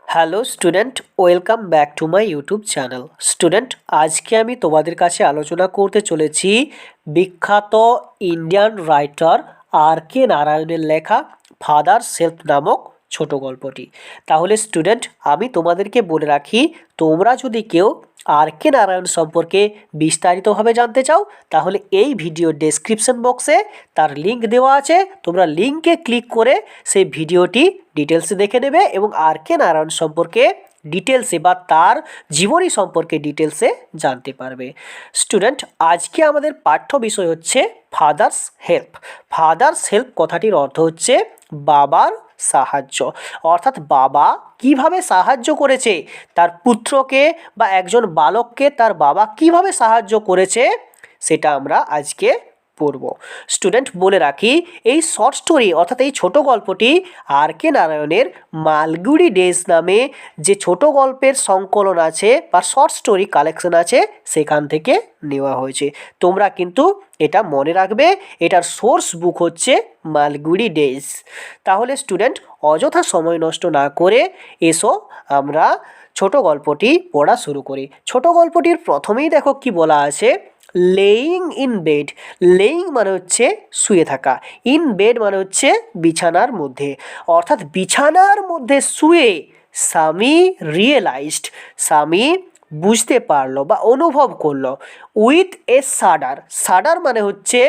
Hello student, welcome back to my YouTube channel. Student, আজকে আমি তোমাদের কাছে আলোচনা করতে চলেছি বিখ্যাত ইন্ডিয়ান রাইটার আর.কে নারায়ণের লেখা ফাদার্স হেল্প নামক ছোট গল্পটি। তাহলে স্টুডেন্ট, আমি তোমাদেরকে বলে রাখি, তোমরা যদি কেউ আর.কে নারায়ণ সম্পর্কে বিস্তারিতভাবে জানতে চাও তাহলে এই ভিডিও ডেসক্রিপশন বক্সে তার লিঙ্ক দেওয়া আছে। তোমরা লিঙ্কে ক্লিক করে সেই ভিডিওটি ডিটেলসে দেখে নেবে এবং আর.কে নারায়ণ সম্পর্কে ডিটেলসে বা তার জীবনী সম্পর্কে ডিটেলসে জানতে পারবে। স্টুডেন্ট, আজকে আমাদের পাঠ্য বিষয় হচ্ছে ফাদার্স হেল্প। ফাদার্স হেল্প কথাটির অর্থ হচ্ছে বাবার সাহায্য, অর্থাৎ বাবা কিভাবে সাহায্য করেছে তার পুত্রকে বা একজন বালককে তার বাবা কিভাবে সাহায্য করেছে সেটা আমরা আজকে পড়ব। স্টুডেন্ট, বলে রাখি, এই শর্ট স্টোরি অর্থাৎ এই ছোট গল্পটি আর.কে নারায়ণের মালগুড়ি ডেজ নামে যে ছোট গল্পের সংকলন আছে বা শর্ট স্টোরি কালেকশন আছে সেখান থেকে নেওয়া হয়েছে। তোমরা কিন্তু এটা মনে রাখবে, এটার সোর্স বুক হচ্ছে মালগুড়ি ডেজ। তাহলে স্টুডেন্ট, অযথা সময় নষ্ট না করে এসো আমরা ছোট গল্পটি পড়া শুরু করি। ছোট গল্পটির প্রথমেই দেখো কি বলা আছে, লেইং ইন বেড। লেইং মানে হচ্ছে শুয়ে থাকা, ইন বেড মানে হচ্ছে বিছানার মধ্যে, অর্থাৎ বিছানার মধ্যে শুয়ে স্বামী রিয়েলাইজড, স্বামী বুঝতে পারলো বা অনুভব করলো, উইথ এ সাডার। সাডার মানে হচ্ছে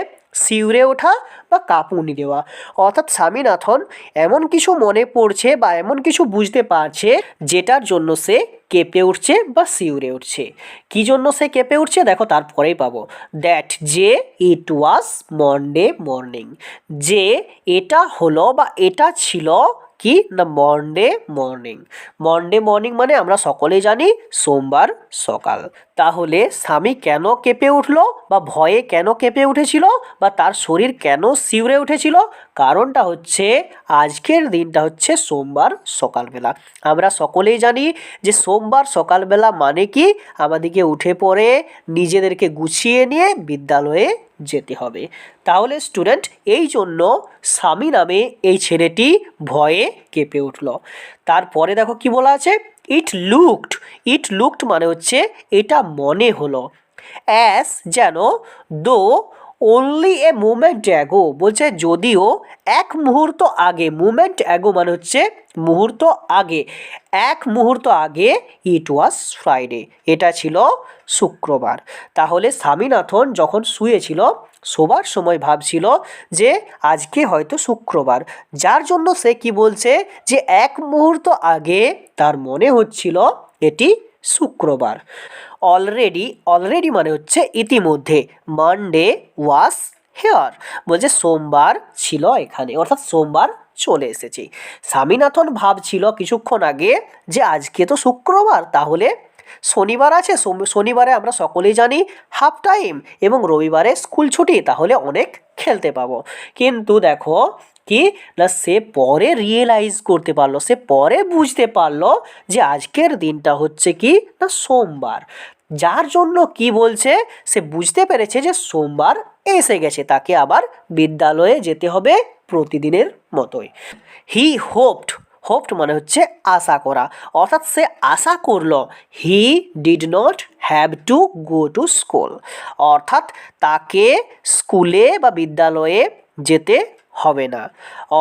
শিউরে ওঠা বা কাঁপুনি দেওয়া, অর্থাৎ স্বামীনাথন এমন কিছু মনে পড়ছে বা এমন কিছু বুঝতে পারছে যেটার জন্য সে কেঁপে উঠছে বা শিউরে উঠছে। কী জন্য সে কেঁপে উঠছে দেখো তারপরেই পাবো। দ্যাট যে ইট ওয়াজ মনডে মর্নিং, যে এটা হলো বা এটা ছিল কি না মনডে মর্নিং। মনডে মর্নিং মানে আমরা সকলেই জানি সোমবার সকাল। তাহলে স্বামী কেন কেঁপে উঠলো বা ভয়ে কেন কেঁপে উঠেছিল বা তার শরীর কেন শিউরে উঠেছিল, কারণটা হচ্ছে আজকের দিনটা হচ্ছে সোমবার সকালবেলা। আমরা সকলেই জানি যে সোমবার সকালবেলা মানে কি আমাদেরকে উঠে পড়ে নিজেদেরকে গুছিয়ে নিয়ে বিদ্যালয়ে যেতে হবে। তাহলে স্টুডেন্ট, এই জন্য স্বামী নামে এই ছেলেটি ভয়ে কেঁপে উঠল। তারপরে দেখো কি বলা আছে, ইট লুকড। ইট লুকড মানে হচ্ছে এটা মনে হলো, অ্যাস যেন, দো অনলি এ মুমেন্ট অ্যাগো, বলছে যদিও এক মুহূর্ত আগে, মুমেন্ট অ্যাগো মানে হচ্ছে মুহূর্ত আগে, এক মুহূর্ত আগে, ইট ওয়াজ ফ্রাইডে, এটা ছিল শুক্রবার। তাহলে স্বামীনাথন যখন শুয়েছিল শোবার সময় ভাবছিল যে আজকে হয়তো শুক্রবার, যার জন্য সে কি বলছে যে এক মুহূর্ত আগে তার মনে হচ্ছিল এটি শুক্রবার। অলরেডি, অলরেডি মানে হচ্ছে ইতিমধ্যে, মানডে ওয়াজ হেয়ার, বলছে সোমবার ছিল এখানে, অর্থাৎ সোমবার চলে এসেছে। স্বামীনাথন ভাবছিল কিছুক্ষণ আগে যে আজকে তো শুক্রবার, তাহলে শনিবার আছে, শনিবারে আমরা সকলেই জানি হাফ টাইম এবং রবিবারে স্কুল ছুটি, তাহলে অনেক খেলতে পাবো। কিন্তু দেখো কি না, সে পরে রিয়েলাইজ করতে পারলো, সে পরে বুঝতে পারলো যে আজকের দিনটা হচ্ছে কি না সোমবার, যার জন্য কি বলছে সে বুঝতে পেরেছে যে সোমবার এসে গেছে, তাকে আবার বিদ্যালয়ে যেতে হবে প্রতিদিনের মতোই। হি হোপড, হোপড মানে হচ্ছে আশা করা, অর্থাৎ সে আশা করলো, he did not have to go to school, অর্থাৎ তাকে স্কুলে বা বিদ্যালয়ে যেতে হবে না।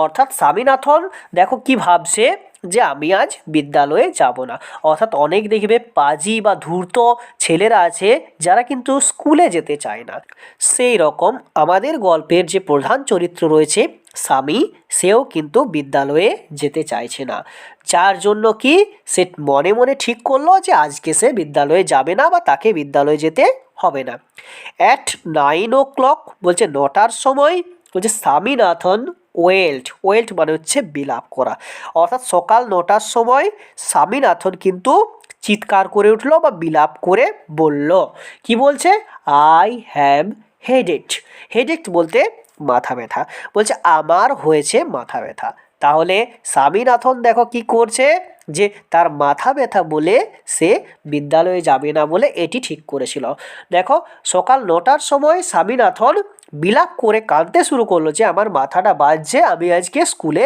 অর্থাৎ স্বামীনাথন দেখো কি ভাবছে যে আমি আজ বিদ্যালয়ে যাব না, অর্থাৎ অনেক দেখবে পাজি বা ধূর্ত ছেলেরা আছে যারা কিন্তু স্কুলে যেতে চায় না। সেই রকম আমাদের গল্পের যে প্রধান চরিত্র রয়েছে স্বামী, সেও কিন্তু বিদ্যালয়ে যেতে চাইছে না, যার জন্য কি সে মনে মনে ঠিক করলো যে আজকে সে বিদ্যালয়ে যাবে না বা তাকে বিদ্যালয়ে যেতে হবে না। অ্যাট 9 o'clock, বলছে 9টার সময়, বলছে স্বামীনাথন ওয়েল্ট, ওয়েল্ট মানে হচ্ছে বিলাপ করা, অর্থাৎ সকাল 9টার সময় স্বামীনাথন কিন্তু চিৎকার করে উঠলো বা বিলাপ করে বলল, কি বলছে, আই হ্যাভ হেডেক। হেডেক বলতে মাথা ব্যথা, বলছে আমার হয়েছে মাথা ব্যথা। তাহলে স্বামীনাথন দেখো কি করছে, যে তার মাথা ব্যথা বলে সে বিদ্যালয়ে যাবে না বলে এটি ঠিক করেছিল। দেখো সকাল 9টার সময় স্বামীনাথন বিলাপ করে কাঁদতে শুরু করলো যে আমার মাথাটা বাজছে, আমি আজকে স্কুলে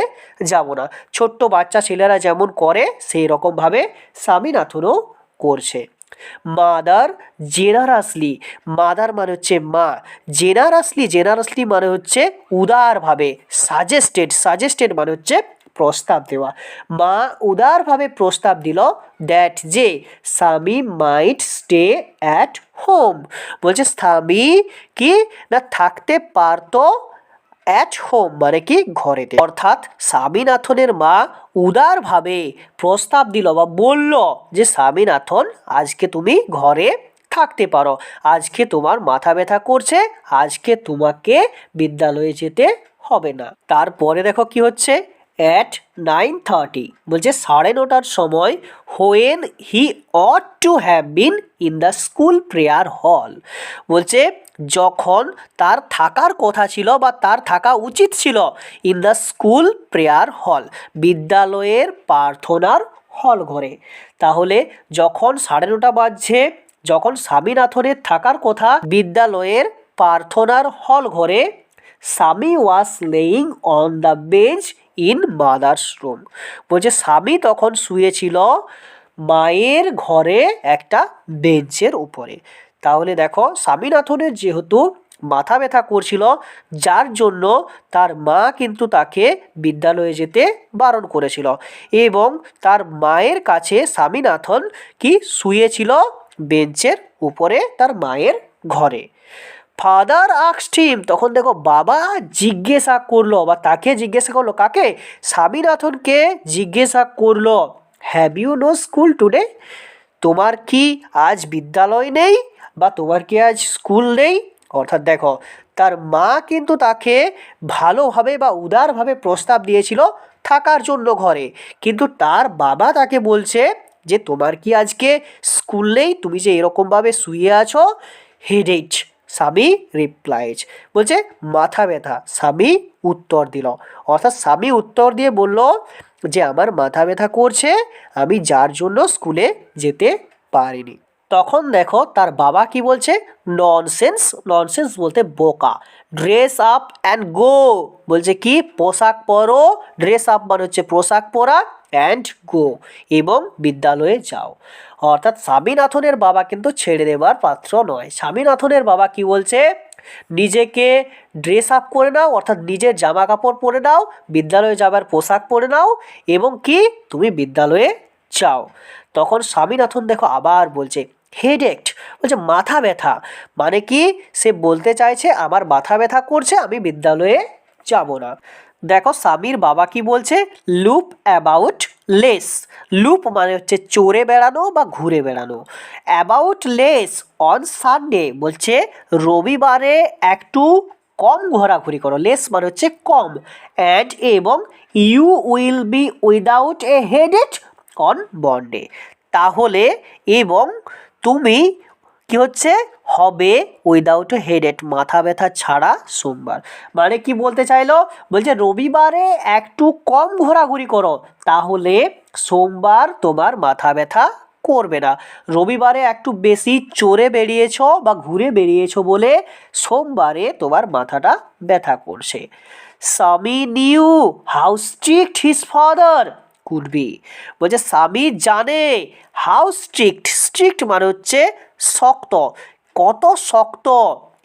যাব না। ছোট্ট বাচ্চা ছেলেরা যেমন করে সেই রকমভাবে স্বামীনাথনও করছে। মাদার জেনারাসলি, মাদার মানে হচ্ছে মা, জেনারাসলি মানে হচ্ছে উদারভাবে, সাজেস্টেড মানে হচ্ছে প্রস্তাব দেওয়া। মা উদারভাবে প্রস্তাব দিল দ্যাট যে স্বামী মাইট স্টে অ্যাট হোম, বলছে স্বামী কি না থাকতে পারতো অ্যাট হোম মানে কি ঘরেতে। অর্থাৎ স্বামীনাথনের মা উদারভাবে প্রস্তাব দিল বা বলল যে স্বামীনাথন আজকে তুমি ঘরে থাকতে পারো, আজকে তোমার মাথা ব্যথা করছে, আজকে তোমাকে বিদ্যালয়ে যেতে হবে না। তারপরে দেখো কি হচ্ছে, অ্যাট 9:30 বলছে 9:30টার সময় when he ought to have been in the school prayer hall, বলছে যখন তার থাকার কথা ছিল বা তার থাকা উচিত ছিল ইন দ্য স্কুল প্রেয়ার হল, বিদ্যালয়ের প্রার্থনার হল ঘরে। তাহলে যখন 9:30 বাজছে, যখন স্বামীনাথনের থাকার কথা বিদ্যালয়ের প্রার্থনার হল ঘরে, Swami was lying on the bench in mother's room, বলছে স্বামী তখন শুয়েছিল মায়ের ঘরে একটা বেঞ্চের উপরে। তাহলে দেখো স্বামীনাথনের যেহেতু মাথা ব্যথা করছিল, যার জন্য তার মা কিন্তু তাকে বিদ্যালয়ে যেতে বারণ করেছিল এবং তার মায়ের কাছে স্বামীনাথন কি শুয়েছিল বেঞ্চের উপরে তার মায়ের ঘরে। ফাদার আস্কড হিম, তখন দেখো বাবা জিজ্ঞাসা করলো বা তাকে জিজ্ঞাসা করলো, কাকে? স্বামীনাথনকে জিজ্ঞাসা করলো, have you no school today, তোমার কি আজ বিদ্যালয় নেই বা তোমার কি আজ স্কুল নেই? অর্থাৎ দেখো তার মা কিন্তু তাকে ভালোভাবে বা উদারভাবে প্রস্তাব দিয়েছিল থাকার জন্য ঘরে, কিন্তু তার বাবা তাকে বলছে যে তোমার কি আজকে স্কুল নেই, তুমি যে এরকমভাবে শুয়ে আছো। হেডেক, স্বামী রিপ্লাইজ, বলছে মাথা ব্যথা। স্বামী উত্তর দিল, অর্থাৎ স্বামী উত্তর দিয়ে বলল যে আমার মাথা ব্যথা করছে, আমি যার জন্য স্কুলে যেতে পারিনি। তখন দেখো তার বাবা কি বলছে, ননসেন্স বলতে বোকা। ড্রেস আপ অ্যান্ড গো, বলছে কি পোশাক পরো, ড্রেস আপ মানে হচ্ছে পোশাক পরা, অ্যান্ড গো এবং বিদ্যালয়ে যাও। অর্থাৎ স্বামীনাথনের বাবা কিন্তু ছেড়ে দেবার পাত্র নয়। স্বামীনাথনের বাবা কি বলছে, নিজেকে ড্রেস আপ করে নাও, অর্থাৎ নিজের জামা কাপড় পরে নাও, বিদ্যালয়ে যাবার পোশাক পরে নাও এবং কি তুমি বিদ্যালয়ে যাও। তখন স্বামীনাথন দেখো আবার বলছে হেডেক, বলছে মাথা ব্যথা, মানে কি সে বলতে চাইছে আমার মাথা ব্যথা করছে, আমি বিদ্যালয়ে যাব না। দেখো স্বামীর বাবা কি বলছে, লুপ অ্যাবাউট লেস, লুপ মানে হচ্ছে চড়ে বেড়ানো বা ঘুরে বেড়ানো, অ্যাবাউট লেস অন সানডে, বলছে রবিবারে একটু কম ঘোরাঘুরি করো, লেস মানে হচ্ছে কম, অ্যান্ড এবং you will be without a headache on Monday, তাহলে এবং তুমি কি হচ্ছে হবে উইদাউট হেডেক, মাথা ব্যথা ছাড়া সোমবার। মানে কি বলতে চাইলো, বলছে রবিবারে একটু কম ঘোরাঘুরি করো, তাহলে সোমবার তোমার মাথা ব্যথা করবে না। রবিবারে একটু বেশি চড়ে বেরিয়েছো বা ঘুরে বেরিয়েছো বলে সোমবারে তোমার মাথাটা ব্যথা করছে। স্বামী new how strict his father could be, বলছে স্বামী জানে হাউ স্ট্রিক্ট মানে হচ্ছে শক্ত, কত শক্ত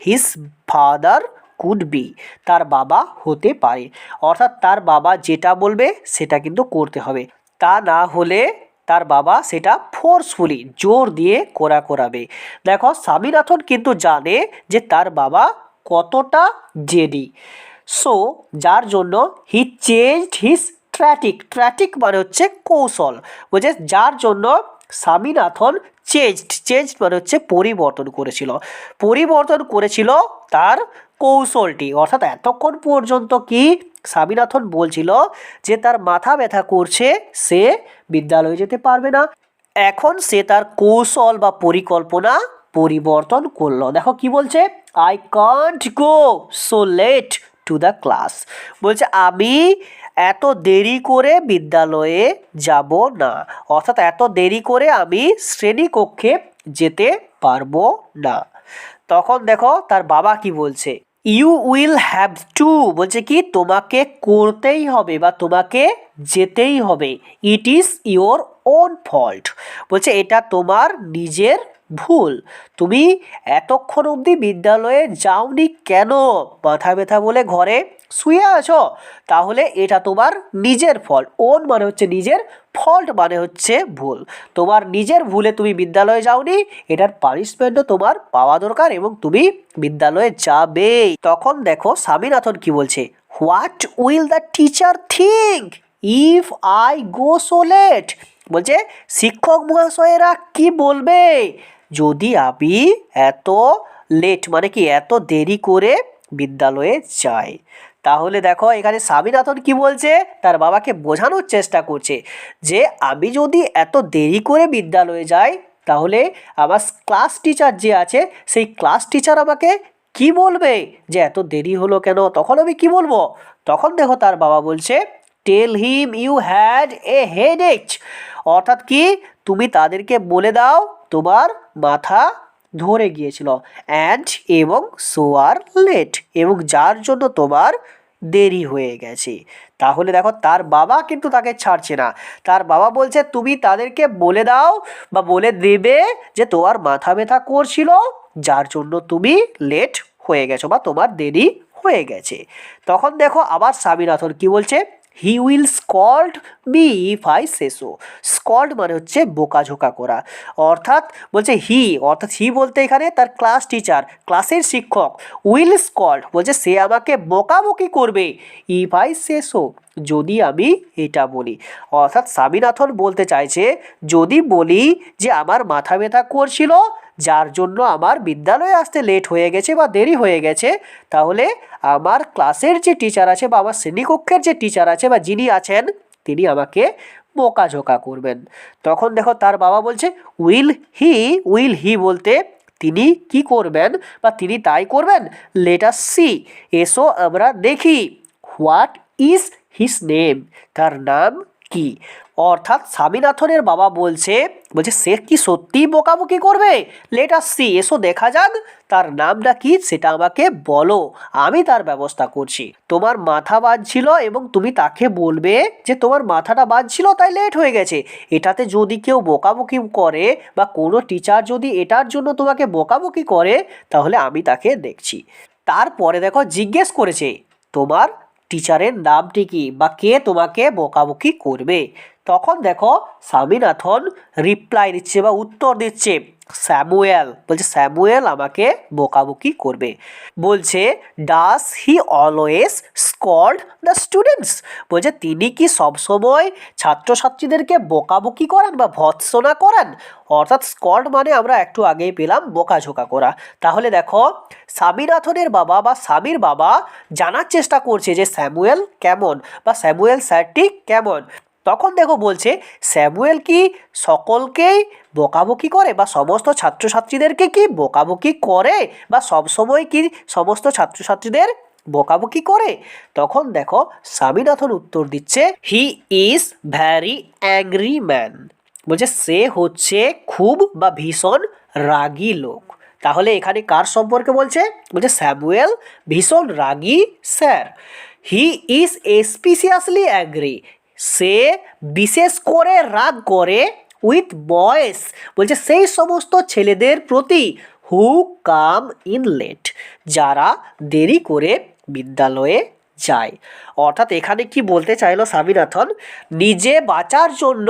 হিজ ফাদার কুড বি, তার বাবা হতে পারে। অর্থাৎ তার বাবা যেটা বলবে সেটা কিন্তু করতে হবে, তা না হলে তার বাবা সেটা ফোর্সফুলি জোর দিয়ে করাবে। দেখো স্বামীনাথন কিন্তু জানে যে তার বাবা কতটা জেদি, সো যার জন্য হি চেঞ্জড হিজ ট্র্যাটিক মানে হচ্ছে কৌশল, বলছে যার জন্য স্বামীনাথন চেঞ্জ মানে হচ্ছে পরিবর্তন করেছিল তার কৌশলটি। অর্থাৎ এতক্ষণ পর্যন্ত কি স্বামীনাথন বলছিল যে তার মাথা ব্যথা করছে, সে বিদ্যালয়ে যেতে পারবে না, এখন সে তার কৌশল বা পরিকল্পনা পরিবর্তন করলো। দেখো কি বলছে, I can't go so late to the class, বলছে আমি এত দেরি করে বিদ্যালয়ে যাব না, অর্থাৎ এত দেরি করে আমি শ্রেণীকক্ষে যেতে পারবো না। তখন দেখো তার বাবা কি বলছে, ইউ উইল হ্যাভ টু বলছে কি তোমাকে করতেই হবে বা তোমাকে যেতেই হবে। It is your own fault বলছে এটা তোমার নিজের ভুল। তুমি এতক্ষণ অবধি বিদ্যালয়ে যাওনি কেন? মাথা ব্যথা বলে ঘরে শুয়ে আছো? তাহলে এটা তোমার নিজের ফল্ট। ওন মানে হচ্ছে নিজের, ফল্ট মানে হচ্ছে ভুল। তোমার নিজের ভুলে তুমি বিদ্যালয়ে যাওনি, এটার পানিশমেন্টও তোমার পাওয়া দরকার এবং তুমি বিদ্যালয়ে যাবে। তখন দেখো স্বামীনাথন কি বলছে, what will the teacher think if I go so late বলছে শিক্ষক মহাশয়েরা কি বলবে যদি আমি এত লেট মানে কি এত দেরি করে বিদ্যালয়ে যাই। তাহলে দেখো এখানে স্বামীনাথন কি বলছে, তার বাবাকে বোঝানোর চেষ্টা করছে যে আমি যদি এত দেরি করে বিদ্যালয়ে যাই তাহলে আমার ক্লাস টিচার যে আছে সেই ক্লাস টিচার আমাকে কি বলবে যে এত দেরি হলো কেন? তখন আমি কি বলবো? তখন দেখো তার বাবা বলছে, tell him you had a headache অর্থাৎ কি তুমি তাদেরকে বলে দাও তোমার মাথা ধরে গিয়েছিল, অ্যান্ড এবং সো আর লেট এবং যার জন্য তোমার দেরি হয়ে গেছে। তাহলে দেখো তার বাবা কিন্তু তাকে ছাড়ছে না। তার বাবা বলছে তুমি তাদেরকে বলে দাও বা বলে দেবে যে তোমার মাথা ব্যথা করছিল যার জন্য তুমি লেট হয়ে গেছো বা তোমার দেরি হয়ে গেছে। তখন দেখো আবার স্বামীনাথন কি বলছে, he will scold me if I say so. Scold মানে হচ্ছে বোকাঝোকা করা। অর্থাৎ বলছে হি, অর্থাৎ হি বলতে এখানে তার ক্লাস টিচার, ক্লাসের শিক্ষক। উইল স্কল্ড বলছে সে আমাকে বকাবকি করবে ইফ আই সে সো যদি আমি এটা বলি। অর্থাৎ স্বামীনাথন বলতে চাইছে যদি বলি যে আমার মাথা ব্যথা করছিল যার জন্য আমার বিদ্যালয়ে আসতে লেট হয়ে গেছে বা দেরি হয়ে গেছে, তাহলে আমার ক্লাসের যে টিচার আছে বা আমার শ্রেণীকক্ষের যে টিচার আছে বা যিনি আছেন তিনি আমাকে বকাঝোকা করবেন। তখন দেখো তার বাবা বলছে উইল হি বলতে তিনি কি করবেন বা তিনি তাই করবেন। লেট আস সি এসো আমরা দেখি। হোয়াট ইজ হিজ নেম তার নাম কি? অর্থাৎ স্বামীনাথনের বাবা বলছে সে কি সত্যিই বকাবকি করবে? লেট আস সি এসো দেখা যাক তার নামটা কি সেটা আমাকে বলো, আমি তার ব্যবস্থা করছি। তোমার মাথা বাজছিল এবং তুমি তাকে বলবে যে তোমার মাথাটা বাজছিল তাই লেট হয়ে গেছে। এটাতে যদি কেউ বকাবকি করে বা কোনো টিচার যদি এটার জন্য তোমাকে বকাবকি করে তাহলে আমি তাকে দেখছি। তারপরে দেখো জিজ্ঞেস করেছে তোমার টিচারের নামটি কি বা কে তোমাকে বকাবকি করবে। তখন দেখো স্বামীনাথন রিপ্লাই দিচ্ছে বা উত্তর দিচ্ছে, স্যামুয়েল বলছে স্যামুয়েল আমাকে বকাবকি করবে। বলছে does he always scold the students বলছে তিনি কি সবসময় ছাত্রছাত্রীদেরকে বকাবকি করান বা ভৎসনা করান? অর্থাৎ স্কল্ড মানে আমরা একটু আগেই পেলাম বকাঝোকা করা। তাহলে দেখো স্বামীনাথনের বাবা বা স্বামীর বাবা জানার চেষ্টা করছে যে স্যামুয়েল কেমন বা স্যামুয়েল স্যারটি কেমন। তখন দেখো বলছে স্যামুয়েল কি সকলকেই বকাবকি করে বা সমস্ত ছাত্রছাত্রীদেরকে কি বকাবকি করে বা সবসময় কি সমস্ত ছাত্রছাত্রীদের বকাবকি করে? তখন দেখো স্বামীনাথন উত্তর দিচ্ছে he is very angry man বলছে সে হচ্ছে খুব বা ভীষণ রাগী লোক। তাহলে এখানে কার সম্পর্কে বলছে? বলছে স্যামুয়েল ভীষণ রাগী স্যার। হি ইজ এসপিসিয়াসলি অ্যাংরি সে বিশেষ করে রাগ করে উইথ বয়েস বলছে সেই সমস্ত ছেলেদের প্রতি হু কাম ইন লেট যারা দেরি করে বিদ্যালয়ে যায়। অর্থাৎ এখানে কি বলতে চাইলো স্বামীনাথন, নিজে বাঁচার জন্য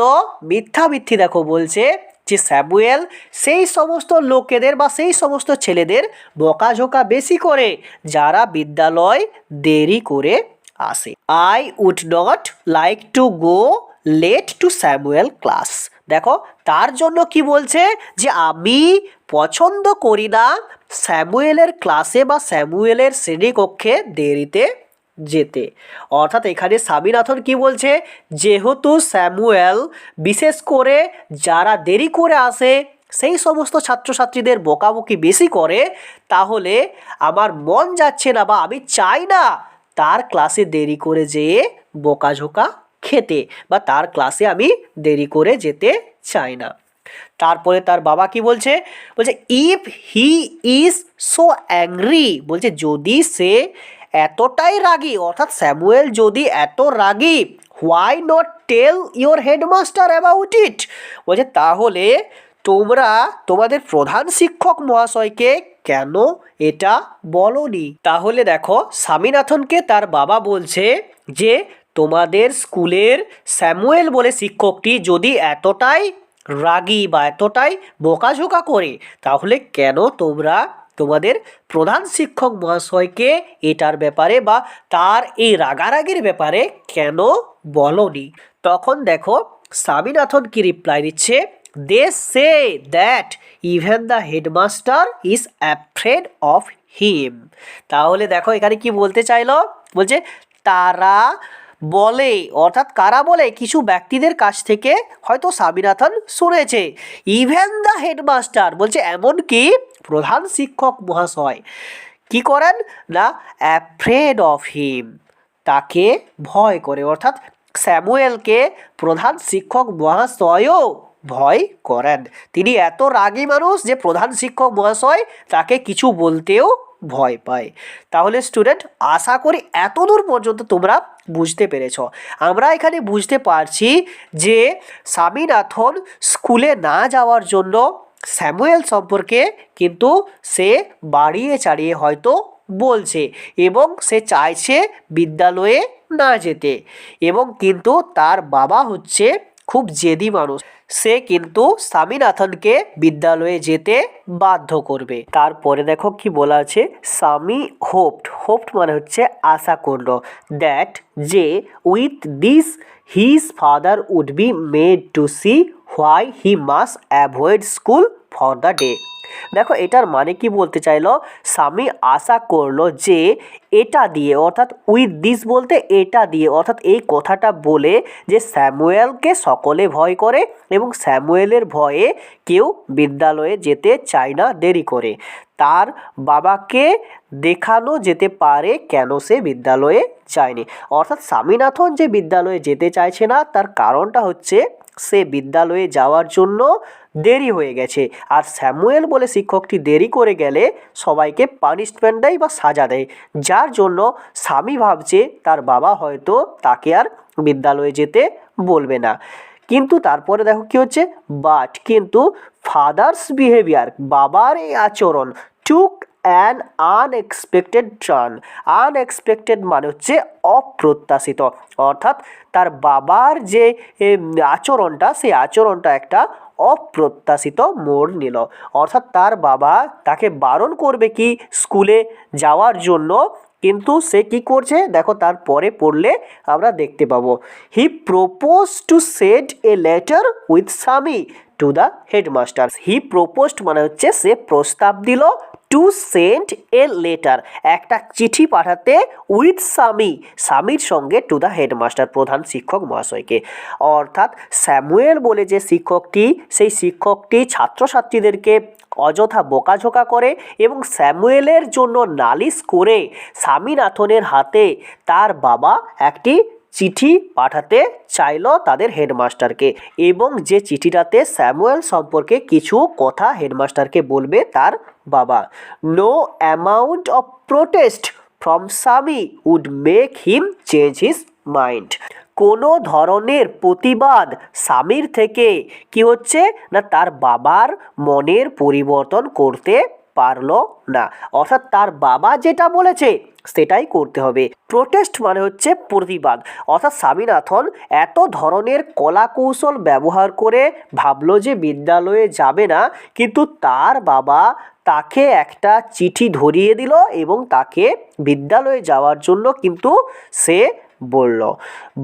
মিথ্যামিথ্যি দেখো বলছে যে স্যামুয়েল সেই সমস্ত লোকেদের বা সেই সমস্ত ছেলেদের বকাঝোকা বেশি করে যারা বিদ্যালয় দেরি করে আসে। I would not like to go late to Samuel class দেখো তার জন্য কি বলছে যে আমি পছন্দ করি না স্যামুয়েলের ক্লাসে বা স্যামুয়েলের শ্রেণীকক্ষে দেরিতে যেতে। অর্থাৎ এখানে স্বামীনাথন কি বলছে, যেহেতু স্যামুয়েল বিশেষ করে যারা দেরি করে আসে সেই সমস্ত ছাত্রছাত্রীদের বকাবকি বেশি করে, তাহলে আমার মন যাচ্ছে না বা আমি চাই না তার ক্লাসে দেরি করে যেয়ে বকাঝোকা খেতে বা তার ক্লাসে আমি দেরি করে যেতে চাই না। তারপরে তার বাবা কি বলছে, বলছে if he is so angry, বলছে যদি সে এতটাই রাগী, অর্থাৎ স্যামুয়েল যদি এত রাগী, why not tell your headmaster about it, বলছে তাহলে তোমরা তোমাদের প্রধান শিক্ষক মহাশয়কে কেন এটা বলনি। তাহলে দেখো স্বামীনাথনকে তার বাবা বলছে যে তোমাদের স্কুলের স্যামুয়েল বলে শিক্ষকটি যদি এতটাই রাগী বা এতটাই বোকাঝোকা করে, তাহলে কেন তোমরা তোমাদের প্রধান শিক্ষক মহাশয়কে এটার ব্যাপারে বা তার এই রাগারাগির ব্যাপারে কেন বলনি। তখন দেখো স্বামীনাথন কি রিপ্লাই দিচ্ছে, they say that even the headmaster is afraid of him. তাহলে দেখো এখানে কি বলতে চাইলো, বলছে তারা বলে, অর্থাৎ কারা বলে, কিছু ব্যক্তিদের কাছ থেকে হয়তো স্বামীনাথন শুনেছে। ইভেন দ্য হেডমাস্টার, বলছে এমনকি প্রধান শিক্ষক মহাশয় কি করেন না, অ্যাফ্রেড অফ হিম, তাকে ভয় করে, অর্থাৎ স্যামুয়েলকে প্রধান শিক্ষক মহাশয়ও ভয় করেন। তিনি এত রাগী মানুষ যে প্রধান শিক্ষক মহাশয় তাকে কিছু বলতেও ভয় পায়। তাহলে স্টুডেন্ট আশা করি এতদূর পর্যন্ত তোমরা বুঝতে পেরেছ। আমরা এখানে বুঝতে পারছি যে স্বামীনাথন স্কুলে না যাওয়ার জন্য স্যামুয়েল সম্পর্কে কিন্তু সে বাড়িয়ে চাড়িয়ে হয়তো বলছে এবং সে চাইছে বিদ্যালয়ে না যেতে, এবং কিন্তু তার বাবা হচ্ছে খুব জেদি মানুষ, সে কিন্তু স্বামীনাথনকে বিদ্যালয়ে যেতে বাধ্য করবে। তারপরে দেখো কি বলা আছে, স্বামী হোপড মানে হচ্ছে আশা করল, দ্যাট যে with this his father would be made to see why he must avoid school for the day. দেখো এটার মানে কি বলতে চাইলো, স্বামী আশা করলো যে এটা দিয়ে, অর্থাৎ উইথ দিস বলতে এটা দিয়ে, অর্থাৎ এই কথাটা বলে যে স্যামুয়েলকে সকলে ভয় করে এবং স্যামুয়েলের ভয়ে কেউ বিদ্যালয়ে যেতে চায় না দেরি করে। তার বাবাকে দেখানো যেতে পারে কেন সে বিদ্যালয়ে যায়নি, অর্থাৎ স্বামীনাথন যে বিদ্যালয়ে যেতে চাইছে না তার কারণটা হচ্ছে সে বিদ্যালয়ে যাওয়ার জন্য দেরি হয়ে গেছে, আর স্যামুয়েল বলে শিক্ষকটি দেরি করে গেলে সবাইকে পানিশমেন্ট দেয় বা সাজা দেয়, যার জন্য স্বামী ভাবছে তার বাবা হয়তো তাকে আর বিদ্যালয়ে যেতে বলবে না। কিন্তু তারপরে দেখো কি হচ্ছে, বাট কিন্তু ফাদার্স বিহেভিয়ার, বাবার এই আচরণ টুক অ্যান আনএক্সপেক্টেড টার্ন। আনএক্সপেক্টেড মানে হচ্ছে অপ্রত্যাশিত, অর্থাৎ তার বাবার যে আচরণটা, সেই আচরণটা একটা অপ্রত্যাশিত মোড় নিল, অর্থাৎ তার বাবা তাকে বারণ করবে কি স্কুলে যাওয়ার জন্য, কিন্তু সে কি করছে দেখো তারপরে পড়লে আমরা দেখতে পাবো, he propose to send a letter with Swami to the headmaster. He proposed মানে হচ্ছে সে প্রস্তাব দিল, টু সেন্ড এ লেটার একটা চিঠি পাঠাতে, উইথ স্বামীর সঙ্গে টু দ্য হেডমাস্টার প্রধান শিক্ষক মহাশয়কে। অর্থাৎ স্যামুয়েল বলে যে শিক্ষকটি, সেই শিক্ষকটি ছাত্রছাত্রীদেরকে অযথা বোকাঝোকা করে এবং স্যামুয়েলের জন্য নালিশ করে স্বামীনাথনের হাতে তার বাবা একটি চিঠি পাঠাতে চাইল তাদের হেডমাস্টারকে, এবং যে চিঠিটাতে স্যামুয়েল সম্পর্কে কিছু কথা হেডমাস্টারকে বলবে তার বাবা। No amount of protest from Swami would make him change his mind. কোনো ধরনের প্রতিবাদ স্বামীর থেকে কি হচ্ছে না, তার বাবার মনের পরিবর্তন করতে পারলো না, অর্থাৎ তার বাবা যেটা বলেছে সেটাই করতে হবে। প্রোটেস্ট মানে হচ্ছে প্রতিবাদ, অর্থাৎ স্বামীনাথন এত ধরনের কলা কৌশল ব্যবহার করে ভাবলো যে বিদ্যালয়ে যাবে না, কিন্তু তার বাবা তাকে একটা চিঠি ধরিয়ে দিল এবং তাকে বিদ্যালয়ে যাওয়ার জন্য কিন্তু সে বলল।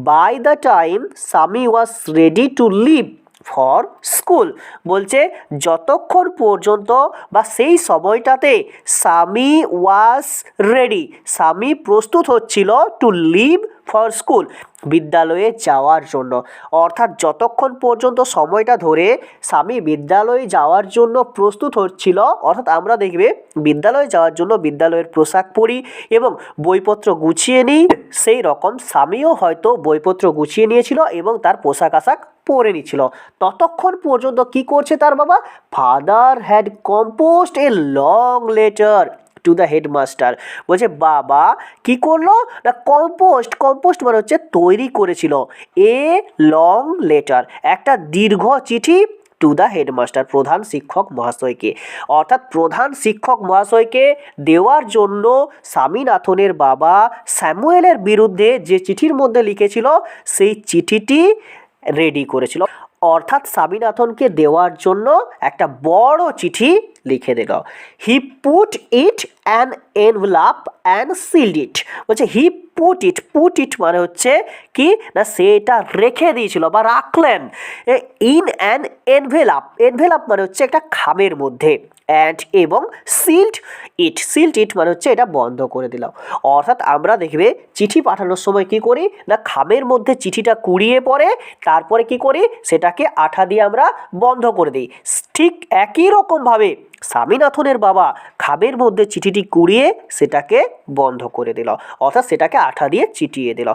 By the time Swami was ready to leave for school, বলছে যতক্ষণ পর্যন্ত বা সেই সময়টাতে স্বামী ওয়াজ রেডি, স্বামী প্রস্তুত হচ্ছিল টু লিভ ফর স্কুল, বিদ্যালয়ে যাওয়ার জন্য। অর্থাৎ যতক্ষণ পর্যন্ত সময়টা ধরে স্বামী বিদ্যালয়ে যাওয়ার জন্য প্রস্তুত হচ্ছিল, অর্থাৎ আমরা দেখবে বিদ্যালয়ে যাওয়ার জন্য বিদ্যালয়ের পোশাক পরি এবং বইপত্র গুছিয়ে নিই, সেই রকম স্বামীও হয়তো বইপত্র গুছিয়ে নিয়েছিল এবং তার পোশাক আশাক পরে নিচ্ছিল। ততক্ষণ পর্যন্ত কি করছে তার বাবা? Father had composed a long letter to the headmaster. বলছে বাবা কি করলো না, কম্পোস্ট মানে হচ্ছে তৈরি করেছিল এ লং লেটার, একটা দীর্ঘ চিঠি টু দ্য হেডমাস্টার, প্রধান শিক্ষক মহাশয়কে। অর্থাৎ প্রধান শিক্ষক মহাশয়কে দেওয়ার জন্য স্বামীনাথনের বাবা স্যামুয়েলের বিরুদ্ধে যে চিঠির মধ্যে লিখেছিল সেই চিঠিটি রেডি করেছিল। অর্থাৎ স্বামীনাথনকে দেওয়ার জন্য একটা বড় চিঠি লিখে দিল। He put it an envelope and sealed it. বলছে হি পুট ইট মানে হচ্ছে কি না, সেটা রেখে দিয়েছিল বা রাখলেন ইন অ্যান এনভেলপ মানে হচ্ছে একটা খামের মধ্যে, অ্যান্ড এবং সিল্ড ইট মানে হচ্ছে এটা বন্ধ করে দিলাম। অর্থাৎ আমরা দেখবে চিঠি পাঠানোর সময় কি করি না, খামের মধ্যে চিঠিটা কুড়িয়ে পরে তারপরে কি করি, সেটাকে আঠা দিয়ে আমরা বন্ধ করে দিই। ঠিক একই রকমভাবে স্বামীনাথনের বাবা খামের মধ্যে চিঠিটি কুড়িয়ে সেটাকে বন্ধ করে দিল, অর্থাৎ সেটাকে আঠা দিয়ে চিটিয়ে দিল।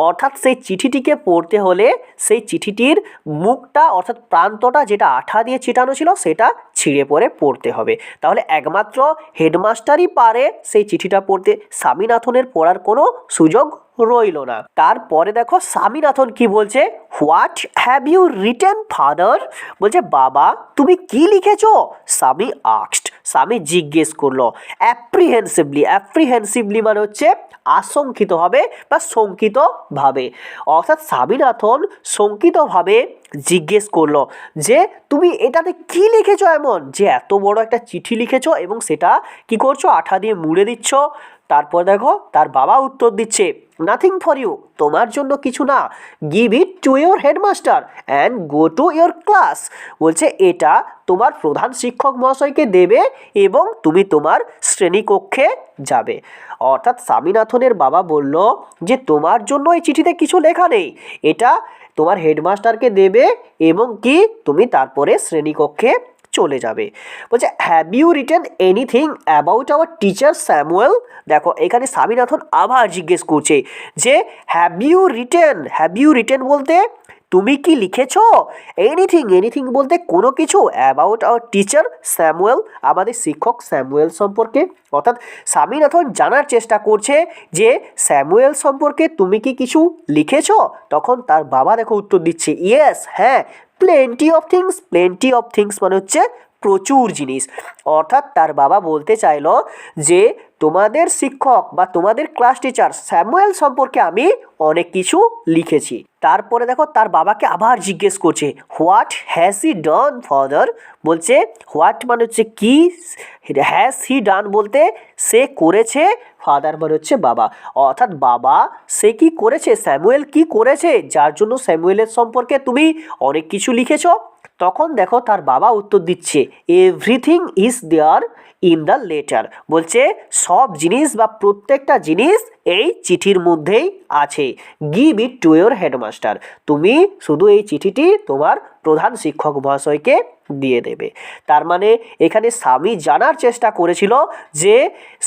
অর্থাৎ সেই চিঠিটিকে পড়তে হলে সেই চিঠিটির মুখটা অর্থাৎ প্রান্তটা যেটা আঠা দিয়ে চিটানো ছিল সেটা ছিঁড়ে পড়ে পড়তে হবে। তাহলে একমাত্র হেডমাস্টারই পারে সেই চিঠিটা পড়তে, স্বামীনাথনের পড়ার কোনো সুযোগ রইল না। তারপরে দেখো স্বামীনাথন কি বলছে, what have you written father? বলছে বাবা তুমি কি লিখেছো? স্বামী জিজ্ঞেস করলো। অ্যাপ্রিহেন্সিভলি মানে হচ্ছে আশঙ্কিতভাবে বা শঙ্কিতভাবে। অর্থাৎ স্বামীনাথন শঙ্কিতভাবে জিজ্ঞেস করলো যে তুমি এটাতে কি লিখেছো এমন যে এত বড় একটা চিঠি লিখেছো এবং সেটা কি করছো, আঠা দিয়ে মুড়ে দিচ্ছ। তারপর দেখো তার বাবা উত্তর দিচ্ছে, নাথিং ফর ইউ, তোমার জন্য কিছু না, give it to your headmaster and go to your class. বলছে এটা তোমার প্রধান শিক্ষক মহাশয়কে দেবে এবং তুমি তোমার শ্রেণীকক্ষে যাবে। অর্থাৎ স্বামীনাথনের বাবা বলল যে তোমার জন্য এই চিঠিতে কিছু লেখা নেই, এটা তোমার হেডমাস্টারকে দেবে এবং কি তুমি তারপরে শ্রেণীকক্ষে চলে যাবে। বলছে have you written anything about our teacher Samuel? দেখো এখানে স্বামীনাথন আবার জিজ্ঞেস করছে যে হ্যাভ ইউ রিটেন বলতে তুমি কি লিখেছো? এনিথিং বলতে কোনো কিছু, অ্যাবাউট আওয়ার টিচার স্যামুয়েল, আমাদের শিক্ষক স্যামুয়েল সম্পর্কে। অর্থাৎ স্বামীনাথন জানার চেষ্টা করছে যে স্যামুয়েল সম্পর্কে তুমি কি কিছু লিখেছো? তখন তার বাবা দেখো উত্তর দিচ্ছে, ইয়েস, হ্যাঁ, প্লেন্টি অফ থিংস মানে হচ্ছে প্রচুর জিনিস। অর্থাৎ তার বাবা বলতে চাইলো যে তোমাদের শিক্ষক বা তোমাদের ক্লাস টিচার স্যামুয়েল সম্পর্কে আমি অনেক কিছু লিখেছি। তারপরে দেখো তার বাবাকে আবার জিজ্ঞেস করছে, what has he done father? বলছে হোয়াট মানে হচ্ছে কি, হ্যাজ হি ডান বলতে সে করেছে, ফাদার মানে হচ্ছে বাবা। অর্থাৎ বাবা সে কি করেছে, স্যামুয়েল কি করেছে যার জন্য স্যামুয়েলের সম্পর্কে তুমি অনেক কিছু লিখেছো? তখন দেখো তার বাবা উত্তর দিচ্ছে, everything is there in the letter. বলছে সব জিনিস বা প্রত্যেকটা জিনিস এই চিঠির মধ্যেই আছে। Give it to your headmaster, তুমি শুধু এই চিঠিটি তোমার প্রধান শিক্ষক মহাশয়কে দিয়ে দেবে। তার মানে এখানে স্বামী জানার চেষ্টা করেছিল যে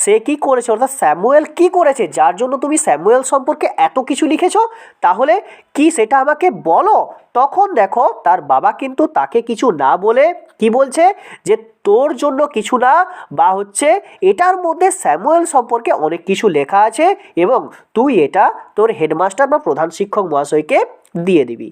সে কি করেছে, অর্থাৎ স্যামুয়েল কি করেছে যার জন্য তুমি স্যামুয়েল সম্পর্কে এত কিছু লিখেছো, তাহলে কি সেটা আমাকে বলো। তখন দেখো তার বাবা কিন্তু তাকে কিছু না বলে কি বলছে যে তোর জন্য কিছু না, বা হচ্ছে এটার মধ্যে স্যামুয়েল সম্পর্কে অনেক কিছু লেখা আছে এবং তুই এটা তোর হেডমাস্টার বা প্রধান শিক্ষক মহাশয়কে দিয়ে দিবি।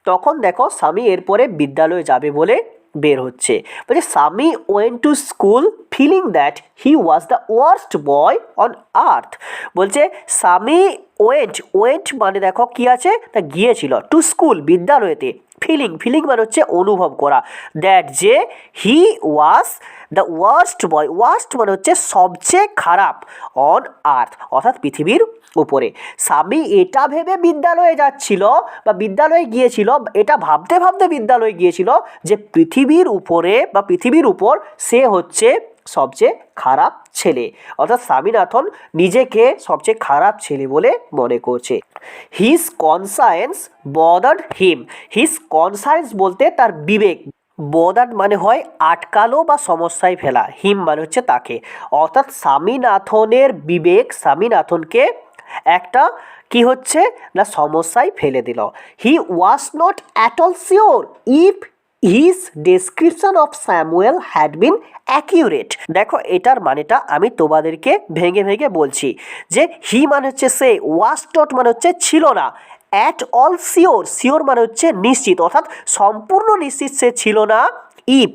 তখন দেখো স্বামী এরপরে বিদ্যালয়ে যাবে বলে বের হচ্ছে। বলছে Swami went to school feeling that he was the worst boy on earth. বলছে স্বামী ওয়েন্ট মানে দেখো কি আছে, তা গিয়েছিল, টু স্কুল বিদ্যালয়েতে, ফিলিং মানে হচ্ছে অনুভব করা, দ্যাট যে হি ওয়াজ দ্য ওয়ার্স্ট মানে হচ্ছে সবচেয়ে খারাপ, অন আর্থ অর্থাৎ পৃথিবীর উপরে। স্বামী এটা ভেবে বিদ্যালয়ে যাচ্ছিল বা বিদ্যালয়ে গিয়েছিল, এটা ভাবতে বিদ্যালয়ে গিয়েছিল যে পৃথিবীর উপরে বা পৃথিবীর উপর সে হচ্ছে সবচেয়ে খারাপ ছেলে, অর্থাৎ স্বামীনাথন নিজেকে সবচেয়ে খারাপ ছেলে বলে মনে করছে। হিজ কনসায়েন্স বদার্ড হিম। হিজ কনসায়েন্স বলতে তার বিবেক, বদার্ড মানে হয় আটকালো বা সমস্যায় ফেলা, হিম মানে হচ্ছে তাকে, অর্থাৎ স্বামীনাথনের বিবেক স্বামীনাথনকে একটা কি হচ্ছে না সমস্যায় ফেলে দিল। He was not at all sure if his description of Samuel had been accurate. দেখো এটার মানেটা আমি তোমাদেরকে ভেঙে ভেঙে বলছি, যে হি মানে হচ্ছে সে, ওয়াজ নট মানে হচ্ছে ছিল না, অ্যাট অল শিওর, শিওর মানে হচ্ছে নিশ্চিত, অর্থাৎ সম্পূর্ণ নিশ্চিত সে ছিল না, ইফ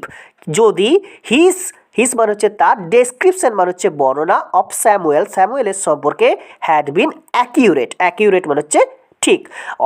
যদি হিজ, হিজ মানে হচ্ছে তার, ডেসক্রিপশন মানে হচ্ছে বর্ণনা, অফ স্যামুয়েল স্যামুয়েলের সম্পর্কে, হ্যাড বিন অ্যাকিউরেট, অ্যাকিউরেট মানে হচ্ছে ঠিক,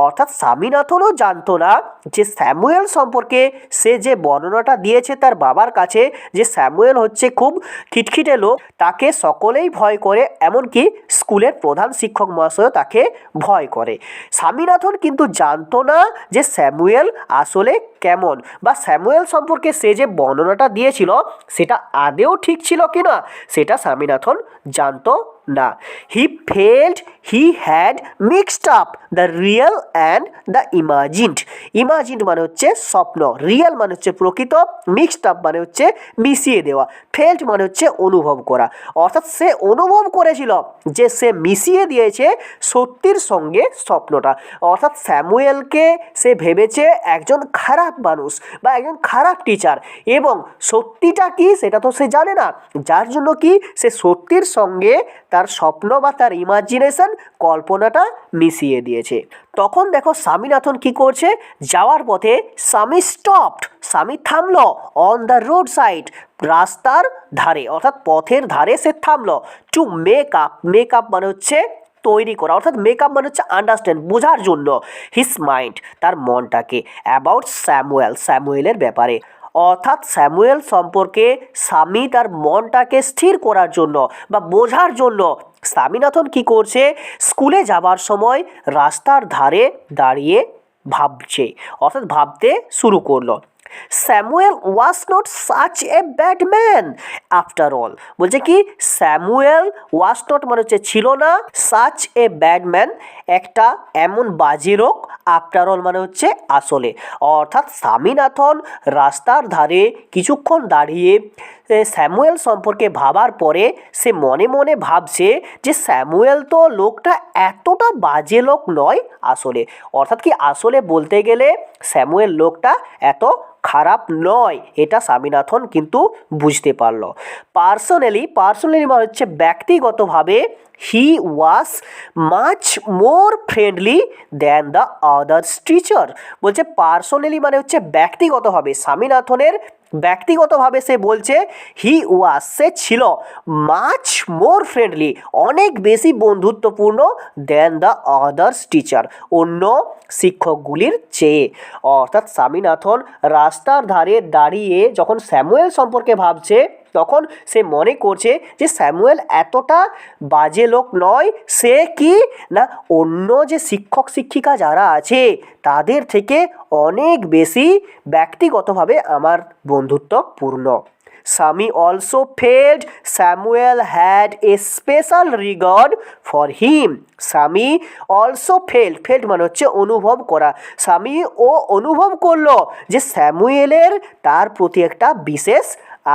অর্থাৎ স্বামীনাথনও জানতো না যে স্যামুয়েল সম্পর্কে সে যে বর্ণনাটা দিয়েছে তার বাবার কাছে, যে স্যামুয়েল হচ্ছে খুব খিটখিটে লোক, তাকে সকলেই ভয় করে, এমনকি স্কুলের প্রধান শিক্ষক মহাশয়ও তাকে ভয় করে। স্বামীনাথন কিন্তু জানতো না যে স্যামুয়েল আসলে কেমন, বা স্যামুয়েল সম্পর্কে সে যে বর্ণনাটা দিয়েছিল সেটা আদেও ঠিক ছিল কি না সেটা স্বামীনাথন জানতো না। He felt he had mixed up the real and the ইমাজিন্ড। ইমাজিন্ড মানে হচ্ছে স্বপ্ন, রিয়েল মানে হচ্ছে প্রকৃত, মিক্সড আপ মানে হচ্ছে মিশিয়ে দেওয়া, ফেল্ট মানে হচ্ছে অনুভব করা, অর্থাৎ সে অনুভব করেছিল যে সে মিশিয়ে দিয়েছে সত্যির সঙ্গে স্বপ্নটা, অর্থাৎ স্যামুয়েলকে সে ভেবেছে একজন খারাপ মানুষ বা একজন খারাপ টিচার, এবং সত্যিটা কি সেটা তো সে জানে না, যার জন্য কি সে সত্যির সঙ্গে তার স্বপ্ন বা তার ইমাজিনেশন কল্পনাটা মিশিয়ে দিয়েছে। তখন দেখো স্বামীনাথন কি করছে, যাওয়ার পথে স্বামী স্টপড, স্বামী থামলো, অন দ্য রোড সাইড, রাস্তার ধারে, অর্থাৎ পথের ধারে সে থামলো, to make up, make up মানে হচ্ছে তৈরি করা, অর্থাৎ মেকআপ মানে হচ্ছে আন্ডারস্ট্যান্ড, বোঝার জন্য, হিজ মাইন্ড তার মনটাকে, অ্যাবাউট স্যামুয়েল স্যামুয়েলের ব্যাপারে, অর্থাৎ স্যামুয়েল সম্পর্কে স্বামী তার মনটাকে স্থির করার জন্য বা বোঝার জন্য স্বামীনাথন কি করছে, স্কুলে যাবার সময় রাস্তার ধারে দাঁড়িয়ে ভাবছে, অর্থাৎ ভাবতে শুরু করলো। Samuel was not such a bad man after all, বলছে কি স্যামুয়েল ওয়াজ নট মানে হচ্ছে ছিল না, সাচ এ ব্যাড ম্যান একটা এমন বাজে লোক, আফটার অল মানে হচ্ছে আসলে, অর্থাৎ স্বামীনাথন রাস্তার ধারে কিছুক্ষণ দাঁড়িয়ে স্যামুয়েল সম্পর্কে ভাবার পরে সে মনে মনে ভাবছে যে স্যামুয়েল তো লোকটা এতটা বাজে লোক নয় আসলে, অর্থাৎ কি আসলে বলতে গেলে স্যামুয়েল লোকটা এত খারাপ নয়, এটা স্বামীনাথন কিন্তু বুঝতে পারল। পার্সোনালি মানে হচ্ছে ব্যক্তিগতভাবে, he was much more friendly than the others teacher, বলছে পার্সোনালি মানে হচ্ছে ব্যক্তিগতভাবে, স্বামীনাথনের ব্যক্তিগতভাবে সে বলছে হি ওয়াজ সে ছিল, মাচ মোর ফ্রেন্ডলি অনেক বেশি বন্ধুত্বপূর্ণ, দেন দ্য আদার্স টিচার অন্য শিক্ষকগুলির চেয়ে, অর্থাৎ স্বামীনাথন রাস্তার ধারে দাঁড়িয়ে যখন স্যামুয়েল সম্পর্কে ভাবছে তখন সে মনে করছে যে স্যামুয়েল এতটা বাজে লোক নয়, সে কি না অন্য যে শিক্ষক শিক্ষিকা যারা আছে তাদের থেকে অনেক বেশি ব্যক্তিগতভাবে আমার বন্ধুত্বপূর্ণ। Swami also felt Samuel had a special regard for him. Swami also failed মানে হচ্ছে অনুভব করা, স্বামী ও অনুভব করলো যে স্যামুয়েলের তার প্রতি একটা বিশেষ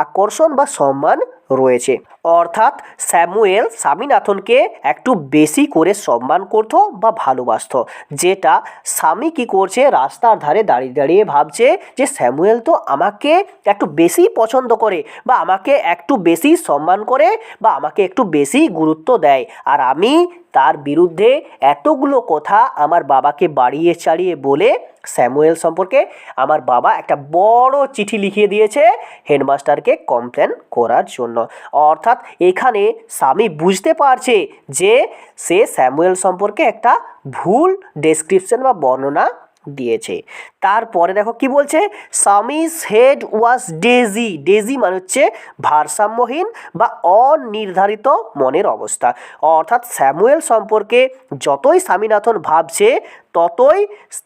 আকর্ষণ বা সম্মান রয়েছে, অর্থাৎ স্যামুয়েল স্বামীনাথনকে একটু বেশি করে সম্মান করতো বা ভালোবাসতো, যেটা স্বামী কী করছে রাস্তার ধারে দাঁড়িয়ে দাঁড়িয়ে ভাবছে যে স্যামুয়েল তো আমাকে একটু বেশি পছন্দ করে বা আমাকে একটু বেশি সম্মান করে বা আমাকে একটু বেশি গুরুত্ব দেয়, আর আমি তার বিরুদ্ধে এতগুলো কথা আমার বাবাকে বাড়িয়ে চাড়িয়ে বলে স্যামুয়েল সম্পর্কে আমার বাবা একটা বড় চিঠি লিখিয়ে দিয়েছে হেডমাস্টারকে কমপ্লেন করার জন্য। অর্থাৎ এখানে স্বামী বুঝতে পারছে যে সে স্যামুয়েল সম্পর্কে একটা ভুল ডেসক্রিপশন বা বর্ণনা দিয়েছে। তারপরে দেখো কি বলছে, স্বামীজ হেড ওয়াজ ডেজি, ডেজি মানে হচ্ছে ভারসাম্যহীন বা অনির্ধারিত মনের অবস্থা, অর্থাৎ স্যামুয়েল সম্পর্কে যতই স্বামীনাথন ভাবছে ততই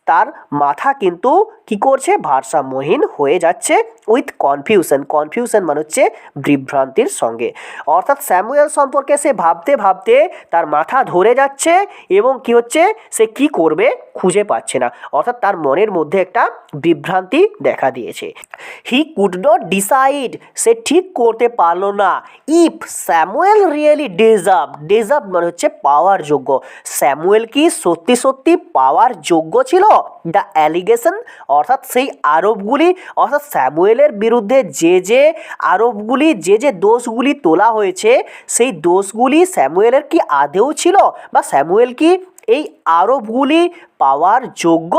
তার মাথা কিন্তু কি করছে, ভারসাম্যহীন হয়ে যাচ্ছে উইথ কনফিউশন মানে হচ্ছে বিভ্রান্তির সঙ্গে। অর্থাৎ স্যামুয়েল সম্পর্কে সে ভাবতে ভাবতে তার মাথা ধরে যাচ্ছে এবং কি হচ্ছে, সে কি করবে খুঁজে পাচ্ছে না, অর্থাৎ তার মনের মধ্যে একটা বিভ্রান্তি দেখা দিয়েছে। হি কুড নট ডিসাইড, সে ঠিক করতে পারলো না। ইফ স্যামুয়েল রিয়েলি ডিজার্ভ মানে হচ্ছে পাওয়ার যোগ্য, স্যামুয়েল কি সত্যি সত্যি পাওয়ার যোগ্য ছিল দ্য অ্যালিগেশন, অর্থাৎ সেই আরোপগুলি, অর্থাৎ স্যামুয়েলের বিরুদ্ধে যে আরোপগুলি যে দোষগুলি তোলা হয়েছে সেই দোষগুলি স্যামুয়েলের কি আদেও ছিল, বা স্যামুয়েল কি এই আরোপগুলি পাওয়ার যোগ্য,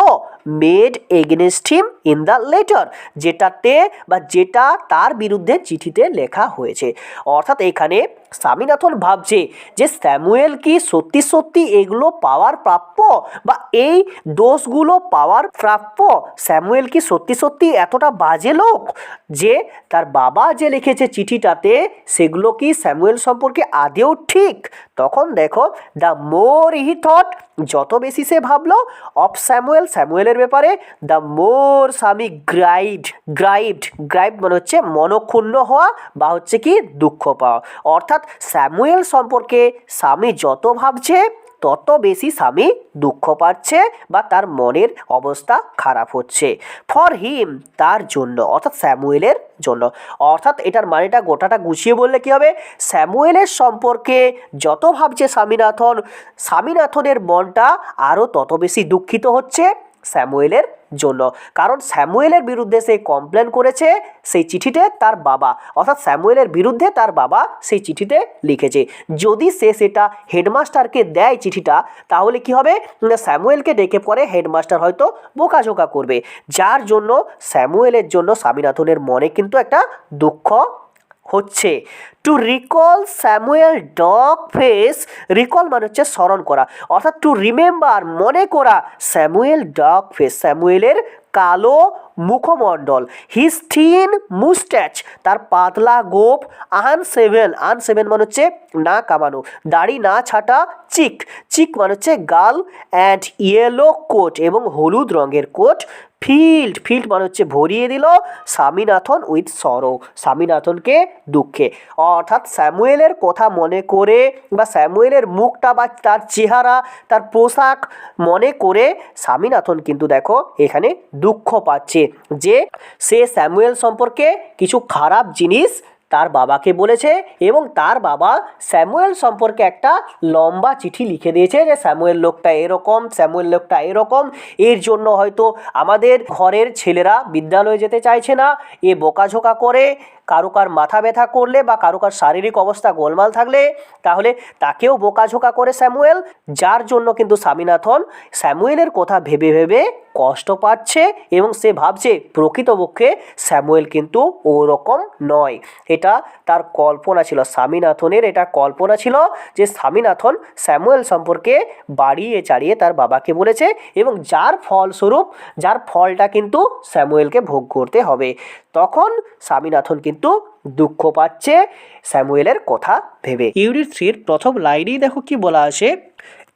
made against him in the letter, যেটাতে বা যেটা তার বিরুদ্ধে চিঠিতে লেখা হয়েছে। অর্থাৎ এখানে স্বামীনাথন ভাবছে যে স্যামুয়েল কি সত্যি সত্যি এগুলো পাওয়ার প্রাপ্য, বা এই দোষগুলো পাওয়ার প্রাপ্য, স্যামুয়েল কি সত্যি সত্যি এতটা বাজে লোক যে তার বাবা যে লিখেছে চিঠিটাতে সেগুলো কি স্যামুয়েল সম্পর্কে আদেও ঠিক। তখন দেখো, দ্য মোর হি থট, যত বেশি সে ভাবলো অফ স্যামুয়েলের ব্যাপারে, দ্য মোর স্বামী গ্রাইভড মানে হচ্ছে মনক্ষুণ্ণ হওয়া বা হচ্ছে কি দুঃখ পাওয়া। অর্থাৎ স্যামুয়েল সম্পর্কে স্বামী যত ভাবছে তত বেশি স্বামী দুঃখ পাচ্ছে বা তার মনের অবস্থা খারাপ হচ্ছে। ফর হিম, তার জন্য, অর্থাৎ স্যামুয়েলের জন্য। অর্থাৎ এটার মানেটা গোটাটা গুছিয়ে বললে কি হবে, স্যামুয়েলের সম্পর্কে যত ভাবছে স্বামীনাথনের মনটা আরও তত বেশি দুঃখিত হচ্ছে স্যামুয়েলের জন্য, কারণ স্যামুয়েলের বিরুদ্ধে সে কমপ্লেন করেছে সেই চিঠিতে তার বাবা, অর্থাৎ স্যামুয়েলের বিরুদ্ধে তার বাবা সেই চিঠিতে লিখেছে। যদি সে সেটা হেডমাস্টারকে দেয় চিঠিটা, তাহলে কি হবে, স্যামুয়েলকে ডেকে পরে হেডমাস্টার হয়তো বোকাঝোকা করবে, যার জন্য স্যামুয়েলের জন্য স্বামীনাথনের মনে কিন্তু একটা দুঃখ হচ্ছে। Two recall Samuel dog face, recall মানে হচ্ছে স্মরণ করা, অর্থাৎ টু রিমেম্বার মনে করা স্যামুয়েল ডগ ফেস, স্যামুয়েলের কালো মুখমণ্ডল, হিজ থিন মুস্ট্যাচ, তার পাতলা গোপ, আনসেভেন মানে হচ্ছে না কামানো, দাড়ি না ছাটা, চিক মানে হচ্ছে গাল, অ্যান্ড ইয়েলো কোট এবং হলুদ রঙের কোট, ফিল্ড মানে হচ্ছে ভরিয়ে দিল স্বামীনাথন উইথ সরো, স্বামীনাথনকে দুঃখে। অর্থাৎ স্যামুয়েলের কথা মনে করে বা স্যামুয়েলের মুখটা বা তার চেহারা তার পোশাক মনে করে স্বামীনাথন কিন্তু দেখো এখানে দুঃখ পাচ্ছে যে সে স্যামুয়েল সম্পর্কে কিছু খারাপ জিনিস তার বাবাকে বলেছে এবং তার বাবা স্যামুয়েল সম্পর্কে একটা লম্বা চিঠি লিখে দিয়েছে যে স্যামুয়েল লোকটা এরকম, এর জন্য হয়তো আমাদের ঘরের ছেলেরা বিদ্যালয়ে যেতে চাইছে না, এ বোকাঝোকা করে, কারো মাথা ব্যথা করলে বা কারো শারীরিক অবস্থা গোলমাল থাকলে তাহলে তাকেও বোকাঝোকা করে স্যামুয়েল, যার জন্য কিন্তু স্বামীনাথন স্যামুয়েলের কথা ভেবে ভেবে কষ্ট পাচ্ছে এবং সে ভাবছে প্রকৃতপক্ষে স্যামুয়েল কিন্তু ওরকম নয়। এটা তার কল্পনা ছিল, স্বামীনাথনের এটা কল্পনা ছিল যে স্বামীনাথন স্যামুয়েল সম্পর্কে বাড়িয়ে চাড়িয়ে তার বাবাকে বলেছে এবং যার ফলটা কিন্তু স্যামুয়েলকে ভোগ করতে হবে। তখন স্বামীনাথন কিন্তু দুঃখ পাচ্ছে স্যামুয়েলের কথা ভেবে। ইউনিট 3-র প্রথম লাইনেই দেখো কি বলা আছে,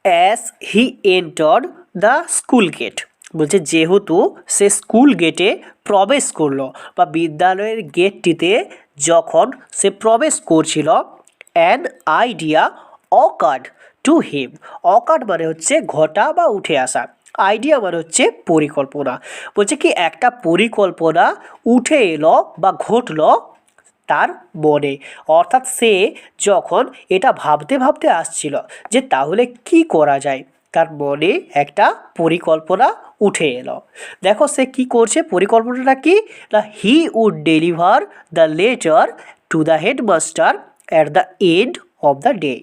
as he entered the school gate, বলছে যেহেতু সে স্কুল গেটে প্রবেশ করলো বা বিদ্যালয়ের গেটটিতে যখন সে প্রবেশ করছিল, an idea occurred to him, occurred মানে হচ্ছে ঘটা বা উঠে আসা, আইডিয়া মানে হচ্ছে পরিকল্পনা, বলছে কি একটা পরিকল্পনা উঠে এলো বা ঘটলো তার মনে। অর্থাৎ সে যখন এটা ভাবতে ভাবতে আসছিল যে তাহলে কি করা যায়, তার মনে একটা পরিকল্পনা উঠে এলো। দেখো সে কি করছে, পরিকল্পনাটা কি না, he would deliver the letter to the headmaster at the end of the day.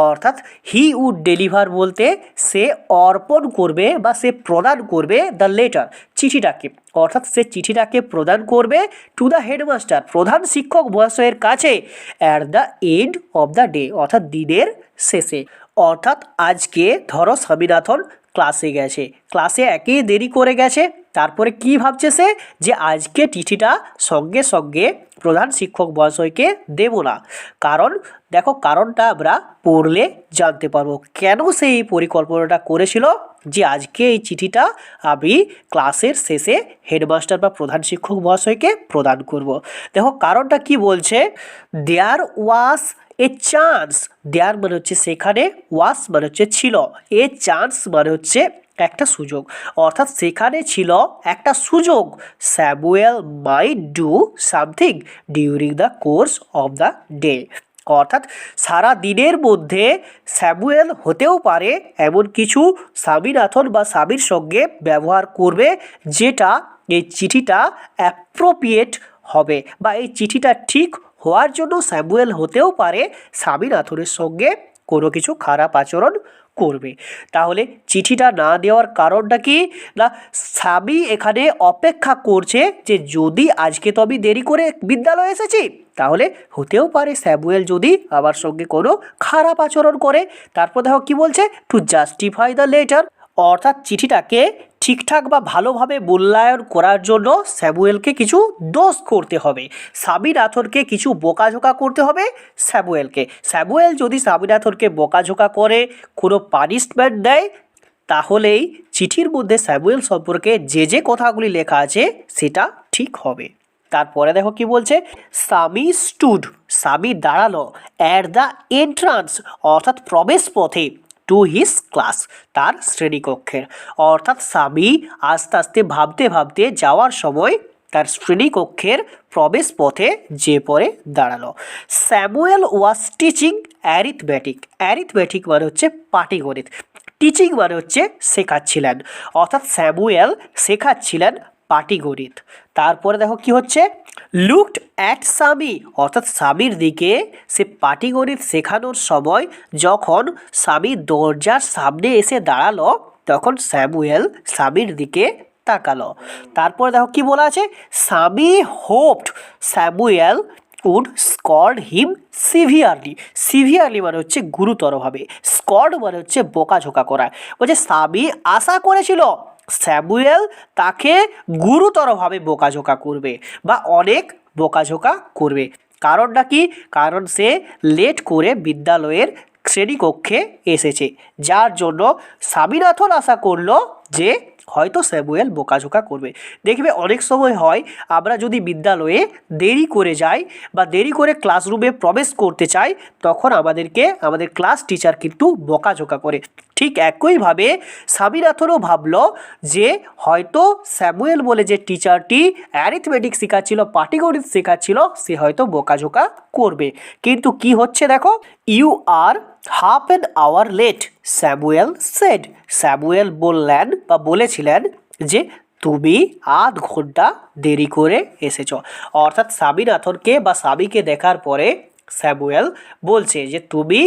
অর্থাৎ হি উড ডেলিভার বলতে সে অর্পণ করবে বা সে প্রদান করবে দ্য লেটার, চিঠিটাকে, অর্থাৎ সে চিঠিটাকে প্রদান করবে টু দ্য হেডমাস্টার, প্রধান শিক্ষক মহাশয়ের কাছে, at the end of the day, অর্থাৎ দিনের শেষে। অর্থাৎ আজকে ধরো স্বামীনাথন ক্লাসে গেছে, ক্লাসে একেই দেরি করে গেছে। তারপরে কি ভাবছে সে, যে আজকে চিঠিটা সঙ্গে সঙ্গে প্রধান শিক্ষক মহাশয়কে দেব না। কারণ দেখো, কারণটা আমরা পড়লে জানতে পারবো কেন সে এই পরিকল্পনাটা করেছিল যে আজকে এই চিঠিটা আমি ক্লাসের শেষে হেডমাস্টার বা প্রধান শিক্ষক মহাশয়কে প্রদান করব। দেখো কারণটা কি বলছে, দেয়ার ওয়াজ এ চান্স। দেয়ার মানে হচ্ছে সেখানে, ওয়াজ মানে হচ্ছে ছিল, এ চান্স মানে হচ্ছে একটা সুযোগ, অর্থাৎ সেখানে ছিল একটা সুযোগ। Samuel might do something during the course of the day. অর্থাৎ সারা দিনের মধ্যে স্যামুয়েল হতেও পারে এমন কিছু স্বামীনাথন বা স্বামীর সঙ্গে ব্যবহার করবে যেটা এই চিঠিটা অ্যাপ্রোপ্রিয়েট হবে, বা এই চিঠিটা ঠিক হওয়ার জন্য স্যামুয়েল হতেও পারে স্বামীনাথনের সঙ্গে কোনো কিছু খারাপ আচরণ করবে। তাহলে চিঠিটা না দেওয়ার কারণটা কি না, স্বামী এখানে অপেক্ষা করছে যে যদি আজকে তো আমি দেরি করে বিদ্যালয়ে এসেছি, তাহলে হতেও পারে স্যামুয়েল যদি আমার সঙ্গে কোনো খারাপ আচরণ করে। তারপর দেখো কি বলছে, টু জাস্টিফাই দ্য লেটার, অর্থাৎ চিঠিটাকে ঠিকঠাক বা ভালোভাবে মূল্যায়ন করার জন্য স্যামুয়েলকে কিছু দোষ করতে হবে, স্বামীনাথনকে কিছু বোকাঝোকা করতে হবে স্যামুয়েলকে। স্যামুয়েল যদি স্বামীনাথনকে বোকাঝোকা করে কোনো পানিশমেন্ট দেয়, তাহলেই চিঠির মধ্যে স্যামুয়েল সম্পর্কে যে যে কথাগুলি লেখা আছে সেটা ঠিক হবে। তারপরে দেখো কি বলছে, স্বামী স্টুড, স্বামী দাঁড়ালো, অ্যাট দ্য এন্ট্রান্স, অর্থাৎ প্রবেশ পথে, টু হিস ক্লাস, তার শ্রেণীকক্ষের। অর্থাৎ স্বামী আস্তে আস্তে ভাবতে ভাবতে যাওয়ার সময় তার শ্রেণীকক্ষের প্রবেশ পথে যে পরে দাঁড়ালো। Samuel was teaching arithmetic, arithmetic মানে হচ্ছে পাটিগণিত, টিচিং মানে হচ্ছে শেখাচ্ছিলেন, অর্থাৎ স্যামুয়েল শেখাচ্ছিলেন পাটিগণিত। তারপরে দেখো কি হচ্ছে, লুকড অ্যাট স্বামী, অর্থাৎ স্বামীর দিকে সে পাটিগণিত শেখানোর সময় যখন স্বামী দরজার সামনে এসে দাঁড়ালো, তখন স্যামুয়েল স্বামীর দিকে তাকালো। তারপরে দেখো কি বলা আছে, Swami hoped Samuel would scold him severely, severely মানে হচ্ছে গুরুতরভাবে, স্কর্ড মানে হচ্ছে বোকাঝোকা করা। বলছে স্বামী আশা করেছিল স্যামুয়েল তাকে গুরুতরভাবে বোকাঝোকা করবে বা অনেক বোকাঝোকা করবে। কারণটা কি, কারণ সে লেট করে বিদ্যালয়ের শ্রেণীকক্ষে এসেছে, যার জন্য স্বামীনাথন আশা করলো যে হয়তো স্যামুয়েল বোকাঝোকা করবে। দেখবে অনেক সময় হয় আমরা যদি বিদ্যালয়ে দেরি করে যাই বা দেরি করে ক্লাসরুমে প্রবেশ করতে চাই, তখন আমাদেরকে আমাদের ক্লাস টিচার কিন্তু বোকাঝোকা করে। ঠিক একইভাবে স্বামীনাথনও ভাবলো যে হয়তো স্যামুয়েল বলে যে টিচারটি অ্যারিথমেটিক শেখাচ্ছিল, পাটিগণিত শেখাচ্ছিল, সে হয়তো বোকাঝোকা করবে। কিন্তু কি হচ্ছে দেখো, you are half an hour late Samuel said, Samuel বললেন বা বলেছিলেন যে তুমি আধ ঘন্টা দেরি করে এসেছ। অর্থাৎ স্বামীনাথনকে বা স্বামীকে দেখার পরে স্যামুয়েল বলছে যে তুমি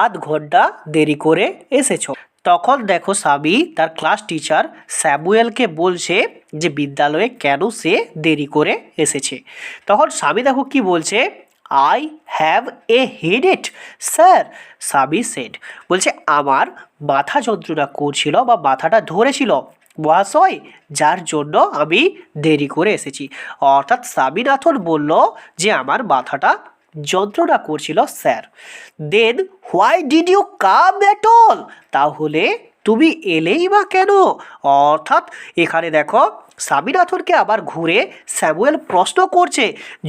আধ ঘন্টা দেরি করে এসেছো। তখন দেখো স্বামী তার ক্লাস টিচার স্যামুয়েলকে বলছে যে বিদ্যালয়ে কেন সে দেরি করে এসেছে। তখন স্বামী দেখো কি বলছে, I have a headache sir, স্বামী সেড, বলছে আমার মাথা যন্ত্রণা করছিল বা মাথাটা ধরেছিল মহাশয়, যার জন্য আমি দেরি করে এসেছি। অর্থাৎ স্বামীনাথন বলল যে আমার মাথাটা যন্ত্রণা করছিল sir. Then why did you come at all, তাহলে তুমি এলেই বা কেন। অর্থাৎ এখানে দেখো স্বামীনাথনকে আবার ঘুরে স্যামুয়েল প্রশ্ন করছে,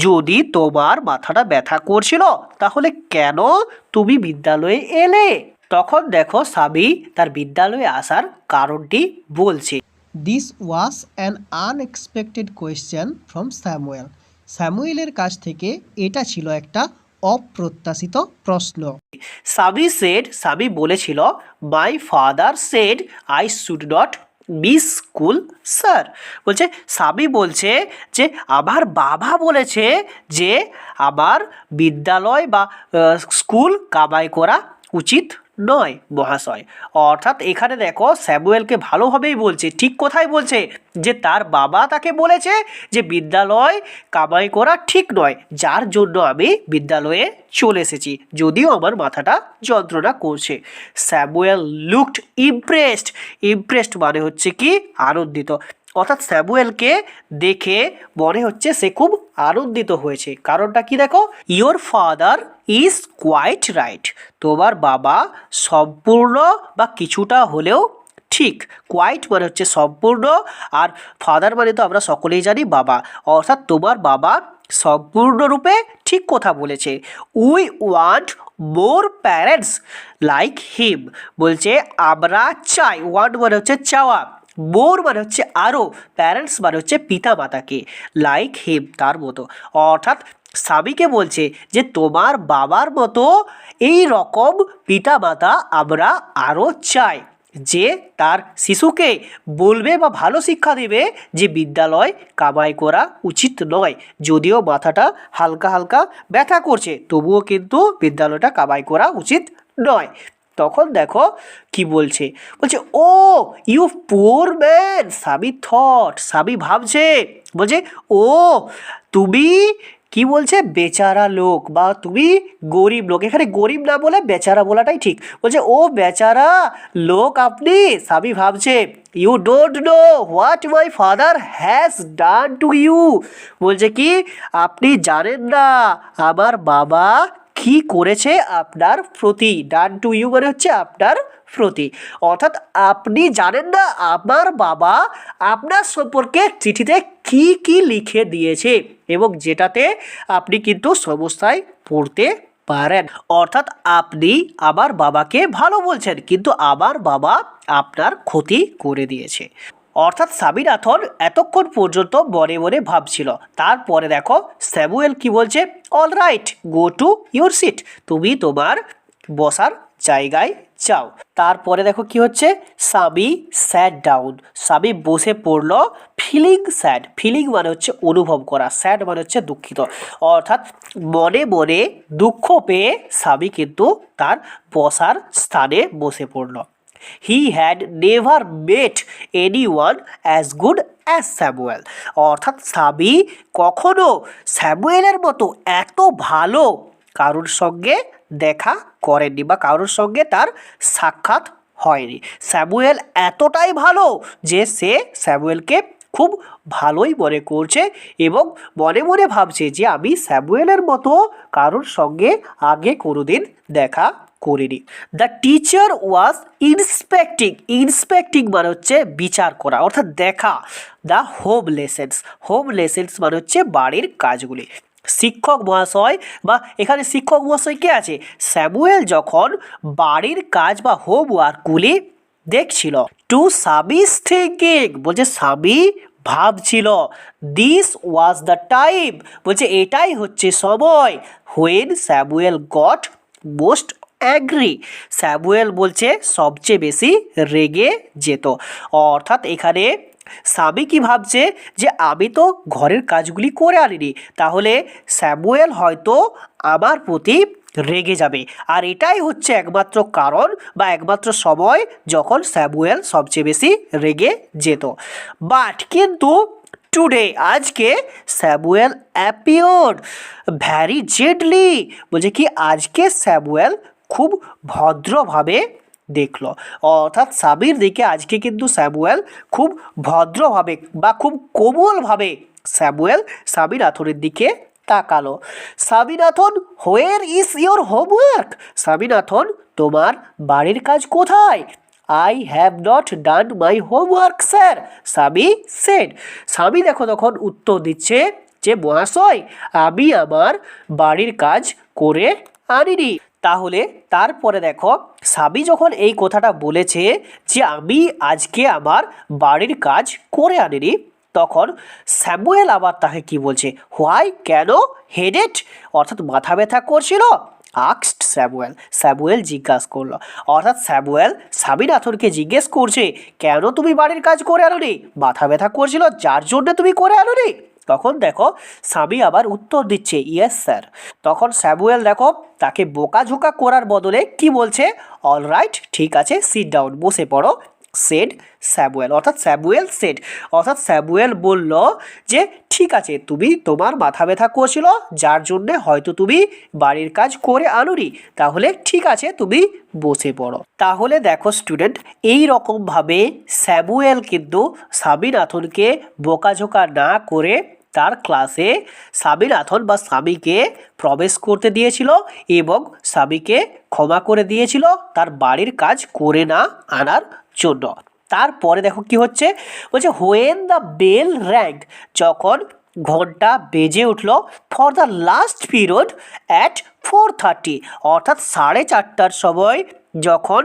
যদি তোমার মাথাটা ব্যথা করছিল তাহলে কেন তুমি বিদ্যালয়ে এলে। তখন দেখো স্বামী তার বিদ্যালয়ে আসার কারণটি বলছে। This was an unexpected question from Samuel, স্যামুয়েলের কাছ থেকে এটা ছিল একটা অপ্রত্যাশিত প্রশ্ন। স্বামী সেড, স্বামী বলেছিল, my father said I should not miss school sir, বলছে স্বামী বলছে যে আমার বাবা বলেছে যে আমার বিদ্যালয় বা স্কুল কামাই করা উচিত নয় মহাশয়। অর্থাৎ এখানে দেখো স্যামুয়েলকে ভালোভাবেই বলছে, ঠিক কোথায় বলছে, যে তার বাবা তাকে বলেছে যে বিদ্যালয় কামাই করা ঠিক নয়, যার জন্য আমি বিদ্যালয়ে চলে এসেছি, যদিও আমার মাথাটা যন্ত্রণা করছে। Samuel looked impressed. ইমপ্রেসড মানে হচ্ছে কি আনন্দিত, অর্থাৎ স্যামুয়েলকে দেখে মনে হচ্ছে সে খুব আনন্দিত হয়েছে। কারণটা কি দেখো, your father is quite right. তোমার বাবা সম্পূর্ণ বা কিছুটা হলেও ঠিক। কোয়াইট মানে হচ্ছে সম্পূর্ণ, আর ফাদার মানে তো আমরা সকলেই জানি বাবা, অর্থাৎ তোমার বাবা সম্পূর্ণরূপে ঠিক কথা বলেছে। We want more parents like him. বলছে আমরা চাই, ওয়ান্ট মানে হচ্ছে চাওয়া, মোর মানে হচ্ছে আরও, প্যারেন্টস মানে হচ্ছে পিতা মাতাকে, লাইক হিম তার মতো। অর্থাৎ স্বামীকে বলছে যে তোমার বাবার মতো এই রকম পিতা মাতা আমরা আরও চাই, যে তার শিশুকে বলবে বা ভালো শিক্ষা দেবে যে বিদ্যালয় কামাই করা উচিত নয়। যদিও মাথাটা হালকা হালকা ব্যথা করছে, তবুও কিন্তু বিদ্যালয়টা কামাই করা উচিত নয়। তখন দেখো কি বলছে, বলছে ও ইউ পুয়ার ম্যান। স্বামী ভাবছে, বলছে ও তুমি কি বলছে, বেচারা লোক বা তুমি গরিব লোক। এখানে গরিব না বলে বেচারা বলাটাই ঠিক। বলছে ও বেচারা লোক আপনি। স্বামী ভাবছে you don't know what my father has done to you. বলছে কি আপনি জানেন না আমার বাবা কি করেছে আপনার প্রতি। ডান টু ইউ মানে হচ্ছে আপনার প্রতি, অর্থাৎ আপনি জানেন না আমার বাবা আপনার সম্পর্কে চিঠিতে কি কি লিখে দিয়েছে, এবং যেটাতে আপনি কিন্তু সমস্যায় পড়তে পারেন। অর্থাৎ আপনি আমার বাবাকে ভালো বলছেন, কিন্তু আমার বাবা আপনার ক্ষতি করে দিয়েছে। অর্থাৎ স্বামীনাথন এতক্ষণ পর্যন্ত মনে মনে ভাবছিল। তারপরে দেখো স্যামুয়েল কি বলছে, all right go to your seat. তুমি তোমার বসার জায়গায় যাও। তারপরে দেখো কি হচ্ছে, স্বামী স্যাট ডাউন। স্বামী বসে পড়লো। Feeling sad. ফিলিং মানে হচ্ছে অনুভব করা, স্যাড মানে হচ্ছে দুঃখিত। অর্থাৎ মনে মনে দুঃখ পেয়ে স্বামী কিন্তু তার বসার স্থানে বসে পড়লো। He had never met anyone as good as Samuel. অর্থাৎ স্বামী কখনো স্যামুয়েলের মতো এত ভালো কারোর সঙ্গে দেখা করেননি, বা কারোর সঙ্গে তার সাক্ষাৎ হয়নি। স্যামুয়েল এতটাই ভালো যে সে স্যামুয়েলকে খুব ভালোই মনে করছে, এবং মনে মনে ভাবছে যে আমি স্যামুয়েলের মতো কারোর সঙ্গে আগে কোনোদিন দেখা করিনি। The teacher was inspecting. Inspecting মানে হচ্ছে বিচার করা, অর্থাৎ দেখা। The home lessons. Home lessons মানে হচ্ছে বাড়ির কাজগুলি। শিক্ষক মহাশয়, বা এখানে শিক্ষক মহাশয় কে আছে, স্যামুয়েল যখন বাড়ির কাজ বা হোমওয়ার্কগুলি দেখছিল। টু সাবিস থিঙ্কিং, বলছে স্বামী ভাবছিল। দিস ওয়াজ দ্য টাইম, বলছে এটাই হচ্ছে সময়। When Samuel goat most agree. Samuel বলছে সবচেয়ে বেশি রেগে যেত। অর্থাৎ এখানে স্বামী কি ভাবছে, যে আমি তো ঘরের কাজগুলি করে আনিনি, তাহলে স্যামুয়েল হয়তো আমার প্রতি রেগে যাবে। আর এটাই হচ্ছে একমাত্র কারণ বা একমাত্র সময় যখন স্যামুয়েল সবচেয়ে বেশি রেগে যেত। বাট কিন্তু টুডে, আজকে, স্যামুয়েল অ্যাপিয়ার্ড ভ্যারি জেন্টলি। বলছে কি আজকে স্যামুয়েল খুব ভদ্রভাবে দেখলো। অর্থাৎ স্বামীর দিকে আজকে কিন্তু স্যামুয়েল খুব ভদ্রভাবে বা খুব কোমলভাবে স্যামুয়েল স্বামীনাথনের দিকে তাকালো। Swaminathan where is your homework. Swaminathan তোমার বাড়ির কাজ কোথায়? I have not done my homework sir, স্বামী সেড। স্বামী দেখো তখন উত্তর দিচ্ছে যে মহাশয় আমি আমার বাড়ির কাজ করে আনিনি। তাহলে তারপরে দেখো স্বামী যখন এই কথাটা বলেছে যে আমি আজকে আমার বাড়ির কাজ করে আনিনি, তখন স্যামুয়েল আবার তাকে কি বলছে, হোয়াই, কেন, হেডেড, অর্থাৎ মাথা ব্যথা করছিল। আক্সড স্যামুয়েল। স্যামুয়েল জিজ্ঞাসা করলো, অর্থাৎ স্যামুয়েল স্বামীনাথনকে জিজ্ঞেস করছে কেন তুমি বাড়ির কাজ করে আনোনি? মাথা ব্যথা করছিল যার জন্য তুমি করে আনোনি? তখন দেখো স্বামী আবার উত্তর দিচ্ছে ইয়েস স্যার। তখন স্যামুয়েল দেখো তাকে বোকাঝোকা করার বদলে কি বলছে, অলরাইট ঠিক আছে, সিট ডাউন, বসে পড়ো, সেড স্যামুয়েল, অর্থাৎ স্যামুয়েল সেড, অর্থাৎ স্যামুয়েল বলল যে ঠিক আছে, তুমি তোমার মাথা ব্যথা করছিল যার জন্যে হয়তো তুমি বাড়ির কাজ করে আনোনি, তাহলে ঠিক আছে তুমি বসে পড়ো। তাহলে দেখো স্টুডেন্ট, এই রকমভাবে স্যামুয়েল কিন্তু স্বামীনাথনকে বোকাঝোকা না করে তার ক্লাসে স্বামীনাথন বা স্বামীকে প্রবেশ করতে দিয়েছিল এবং স্বামীকে ক্ষমা করে দিয়েছিল তার বাড়ির কাজ করে না আনার জন্য। তারপরে দেখো কি হচ্ছে, বলছে হোয়েন দ্য বেল র্যাং, যখন ঘন্টা বেজে উঠলো for the last period at 4:30, অর্থাৎ 4:30টার সময় যখন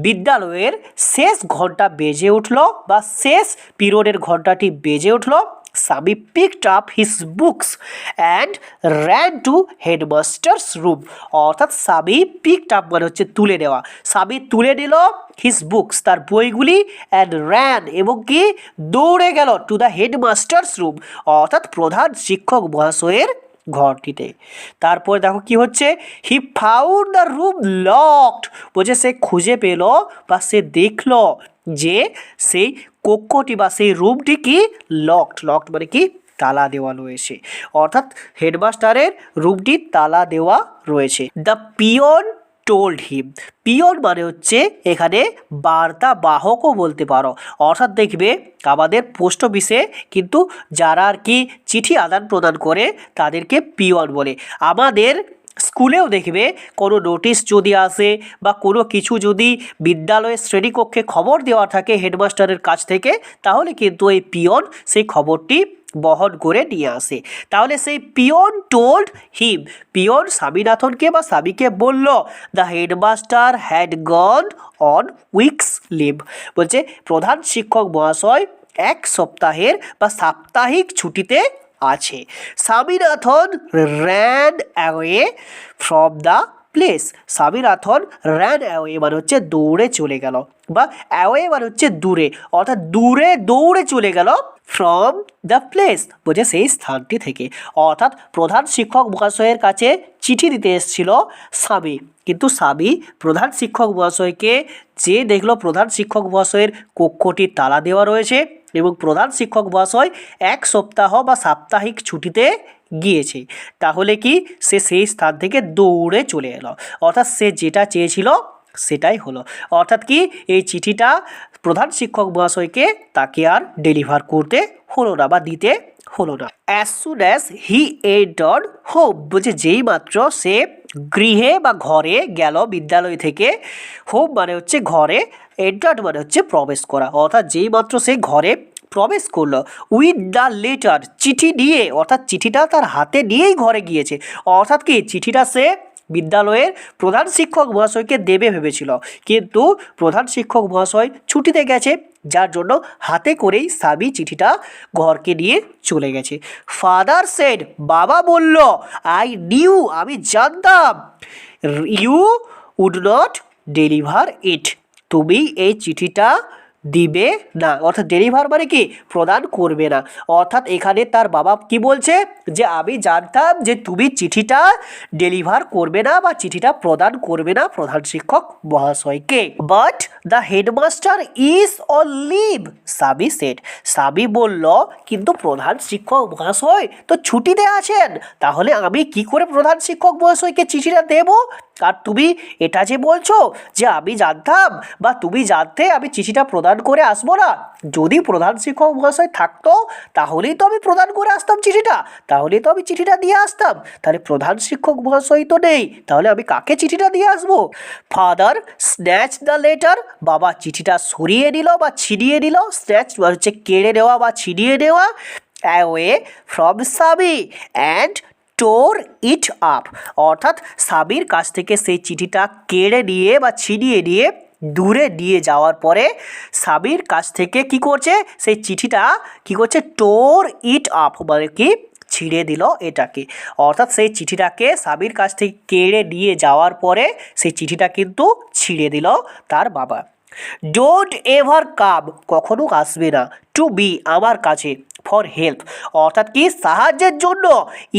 বিদ্যালয়ের শেষ ঘন্টা বেজে উঠলো বা শেষ পিরিয়ডের ঘন্টাটি বেজে উঠলো, Sami picked up his books and ran to headmaster's room, অর্থাৎ সামি পিকড আপ মানে হচ্ছে তুলে নেওয়া, সামি তুলে নিল হিজ বুকস তার বইগুলি অ্যান্ড র্যান এবং কি দৌড়ে গেল টু দ্য হেডমাস্টার্স রুম, অর্থাৎ প্রধান শিক্ষক মহাশয়ের ঘরটিতে। তারপর দেখো কি হচ্ছে, he found the room locked, বলছে সে খুঁজে পেল বা সে দেখলো যে সেই কক্ষটি বা সেই রুমটি কি লকড, লকড মানে কি তালা দেওয়া রয়েছে, অর্থাৎ হেডমাস্টারের রুমটি তালা দেওয়া রয়েছে। The peon told him, peon মানে হচ্ছে এখানে বার্তা বাহকও বলতে পারো, অর্থাৎ দেখবে আমাদের পোস্ট অফিসে কিন্তু যারা আর কি চিঠি আদান প্রদান করে তাদেরকে পিয়ন বলে। আমাদের স্কুলেও দেখবে কোনো নোটিশ যদি আসে বা কোনো কিছু যদি বিদ্যালয়ের শ্রেণীকক্ষে খবর দেওয়া থাকে হেডমাস্টারের কাছ থেকে, তাহলে কিন্তু এই পিয়ন সেই খবরটি বহন করে নিয়ে আসে। তাহলে সেই পিয়ন টোল্ড হিম, পিয়ন স্বামীনাথনকে বা স্বামীকে বলল the headmaster had gone on weeks leave, বলছে প্রধান শিক্ষক মহাশয় এক সপ্তাহের বা সাপ্তাহিক ছুটিতে আছে। Swaminathan ran away from the place, Swaminathan ran away মানে হচ্ছে দৌড়ে চলে গেল, বা অ্যাওয়ে মানে হচ্ছে দূরে, অর্থাৎ দূরে দৌড়ে চলে গেল ফ্রম দ্য প্লেস, বলছে সেই স্থানটি থেকে, অর্থাৎ প্রধান শিক্ষক মহাশয়ের কাছে চিঠি দিতে এসেছিল স্বামী, কিন্তু স্বামী প্রধান শিক্ষক মহাশয়কে যে দেখলো প্রধান শিক্ষক মহাশয়ের কক্ষটি তালা দেওয়া রয়েছে এবং প্রধান শিক্ষক মহাশয় এক সপ্তাহ বা সাপ্তাহিক ছুটিতে গিয়েছে, তাহলে কি সে সেই স্থান থেকে দৌড়ে চলে এলো, অর্থাৎ সে যেটা চেয়েছিল সেটাই হলো, অর্থাৎ কি এই চিঠিটা প্রধান শিক্ষক মহাশয়কে তাকে আর ডেলিভার করতে হলো না বা দিতে হলো না। As soon as he entered home, বলছে যেই মাত্র সে গৃহে বা ঘরে গেল বিদ্যালয় থেকে, হোম মানে হচ্ছে ঘরে, এন্টার্ড মানে হচ্ছে প্রবেশ করা, অর্থাৎ যেই মাত্র সে ঘরে প্রবেশ করলো উইথ দ্য লেটার, চিঠি নিয়ে, অর্থাৎ চিঠিটা তার হাতে নিয়েই ঘরে গিয়েছে, অর্থাৎ কি চিঠিটা সে বিদ্যালয়ের প্রধান শিক্ষক মহাশয়কে দেবে ভেবেছিল, কিন্তু প্রধান শিক্ষক মহাশয় ছুটিতে গেছে, যার জন্য হাতে করেই স্বামী চিঠিটা ঘরকে নিয়ে চলে গেছে। ফাদার সেড, বাবা বলল, আই নিউ, আমি জানতাম, you would not deliver it, তুমি এই চিঠিটা দিবে না, অর্থাৎ ডেলিভার মানে কি প্রদান করবে না, অর্থাৎ এখানে তার বাবা কি বলছে যে আমি জানতাম যে তুমি চিঠিটা ডেলিভার করবে না বা চিঠিটা প্রদান করবে না প্রধান শিক্ষক মহাশয়কে। But the headmaster is on leave, Sabi said, Sabi বলল কিন্তু প্রধান শিক্ষক মহাশয় তো ছুটিতে আছেন, তাহলে আমি কি করে প্রধান শিক্ষক মহাশয়কে চিঠিটা দেব, আর তুমি এটা যে বলছো যে আমি জানতাম বা তুমি জানতে আমি চিঠিটা প্রদান করে আসবো না, যদি প্রধান শিক্ষক মহাশয় থাকতো তাহলেই তো আমি প্রদান করে আসতাম চিঠিটা, তাহলেই তো আমি চিঠিটা দিয়ে আসতাম, তাহলে প্রধান শিক্ষক মহাশয় তো নেই, তাহলে আমি কাকে চিঠিটা দিয়ে আসবো। ফাদার স্ন্যাচ দ্য লেটার, বাবা চিঠিটা সরিয়ে নিল বা ছিনিয়ে নিল, স্ন্যাচ হচ্ছে কেড়ে নেওয়া বা ছিনিয়ে নেওয়া, অ্যাওয়ে ফ্রম সাবি অ্যান্ড টোর ইট আপ, অর্থাৎ স্বামীর কাছ থেকে সেই চিঠিটা কেড়ে নিয়ে বা ছিনিয়ে নিয়ে দূরে নিয়ে যাওয়ার পরে স্বামীর কাছ থেকে কি করছে সেই চিঠিটা কি করছে, টোর ইট আপ মানে কি ছিঁড়ে দিল এটাকে, অর্থাৎ সেই চিঠিটাকে স্বামীর কাছ থেকে কেড়ে নিয়ে যাওয়ার পরে সেই চিঠিটা কিন্তু ছিঁড়ে দিল তার বাবা। ডোন্ট এভার কাম, কখনো আসবে না, টু বি আমার কাছে, ফর হেল্প, অর্থাৎ কি সাহায্যের জন্য।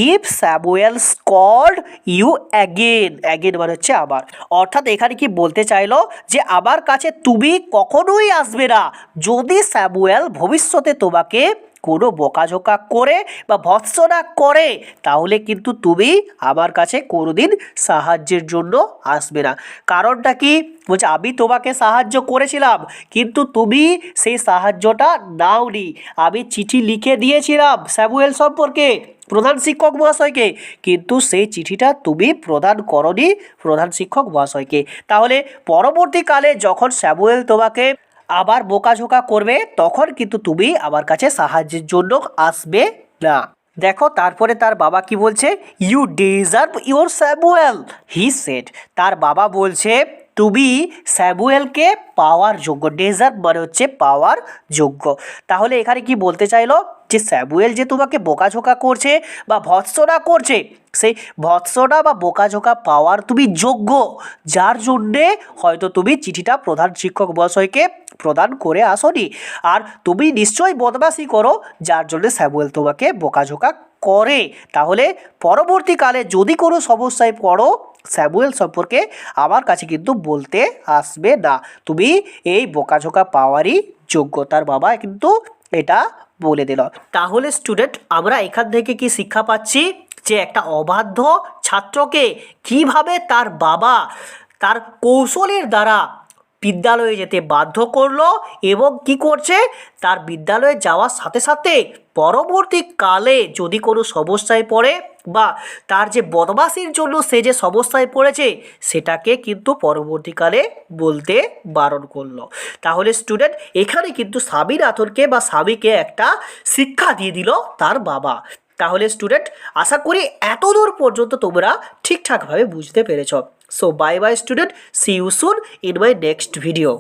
If Samuel called you again, again মানে হচ্ছে আবার, অর্থাৎ এখানে কি বলতে চাইলো যে আমার কাছে তুমি কখনোই আসবে না যদি স্যামুয়েল ভবিষ্যতে তোমাকে কোনো বকাঝোকা করে বা ভৎসনা করে, তাহলে কিন্তু তুমি আমার কাছে কোনোদিন সাহায্যের জন্য আসবে না। কারণটা কি বলছে, আমি তোমাকে সাহায্য করেছিলাম কিন্তু তুমি সেই সাহায্যটা নাওনি। আমি চিঠি লিখে দিয়েছিলাম স্যামুয়েল সম্পর্কে প্রধান শিক্ষক মহাশয়কে, কিন্তু সেই চিঠিটা তুমি প্রদান করনি প্রধান শিক্ষক মহাশয়কে। তাহলে পরবর্তীকালে যখন স্যামুয়েল তোমাকে আবার বোকাঝোকা করবে তখন কিন্তু তুমি আমার কাছে সাহায্যের জন্য আসবে না। দেখো তারপরে তার বাবা কি বলছে, you deserve your Samuel he said, তার বাবা বলছে তুমি স্যামুয়েলকে পাওয়ার যোগ্য। ডিজার্ভ মানে হচ্ছে পাওয়ার যোগ্য। তাহলে এখানে কি বলতে চাইলো যে স্যামুয়েল যে তোমাকে বোকাঝোকা করছে বা ভৎসনা করছে, সেই ভৎসনা বা বোকাঝোকা পাওয়ার তুমি যোগ্য, যার জন্যে হয়তো তুমি চিঠিটা প্রধান শিক্ষক মহাশয়কে প্রদান করে আসনি। আর তুমি নিশ্চয়ই বদমাশি করো যার জন্য স্যামুয়েল তোমাকে বোকাঝোকা করে। তাহলে পরবর্তীকালে যদি কোনো সমস্যায় পড়ো স্যামুয়েল সম্পর্কে আমার কাছে কিন্তু বলতে আসবে না, তুমি এই বোকাঝোকা পাওয়ারই যোগ্য। তার বাবা কিন্তু এটা বলে দিল। তাহলে স্টুডেন্ট আমরা এখান থেকে কি শিক্ষা পাচ্ছি যে একটা অবাধ্য ছাত্রকে কিভাবে তার বাবা তার কৌশলের দ্বারা বিদ্যালয়ে যেতে বাধ্য করলো এবং কি করছে, তার বিদ্যালয়ে যাওয়ার সাথে সাথে পরবর্তীকালে যদি কোনো সমস্যায় পড়ে বা তার যে বদমাশির জন্য সে যে সমস্যায় পড়েছে সেটাকে কিন্তু পরবর্তীকালে বলতে বারণ করলো। তাহলে স্টুডেন্ট এখানে কিন্তু স্বামীনাথনকে বা স্বামীকে একটা শিক্ষা দিয়ে দিল তার বাবা। তাহলে স্টুডেন্ট আশা করি এতদূর পর্যন্ত তোমরা ঠিকঠাকভাবে বুঝতে পেরেছ। So bye bye student, see you soon in my next video.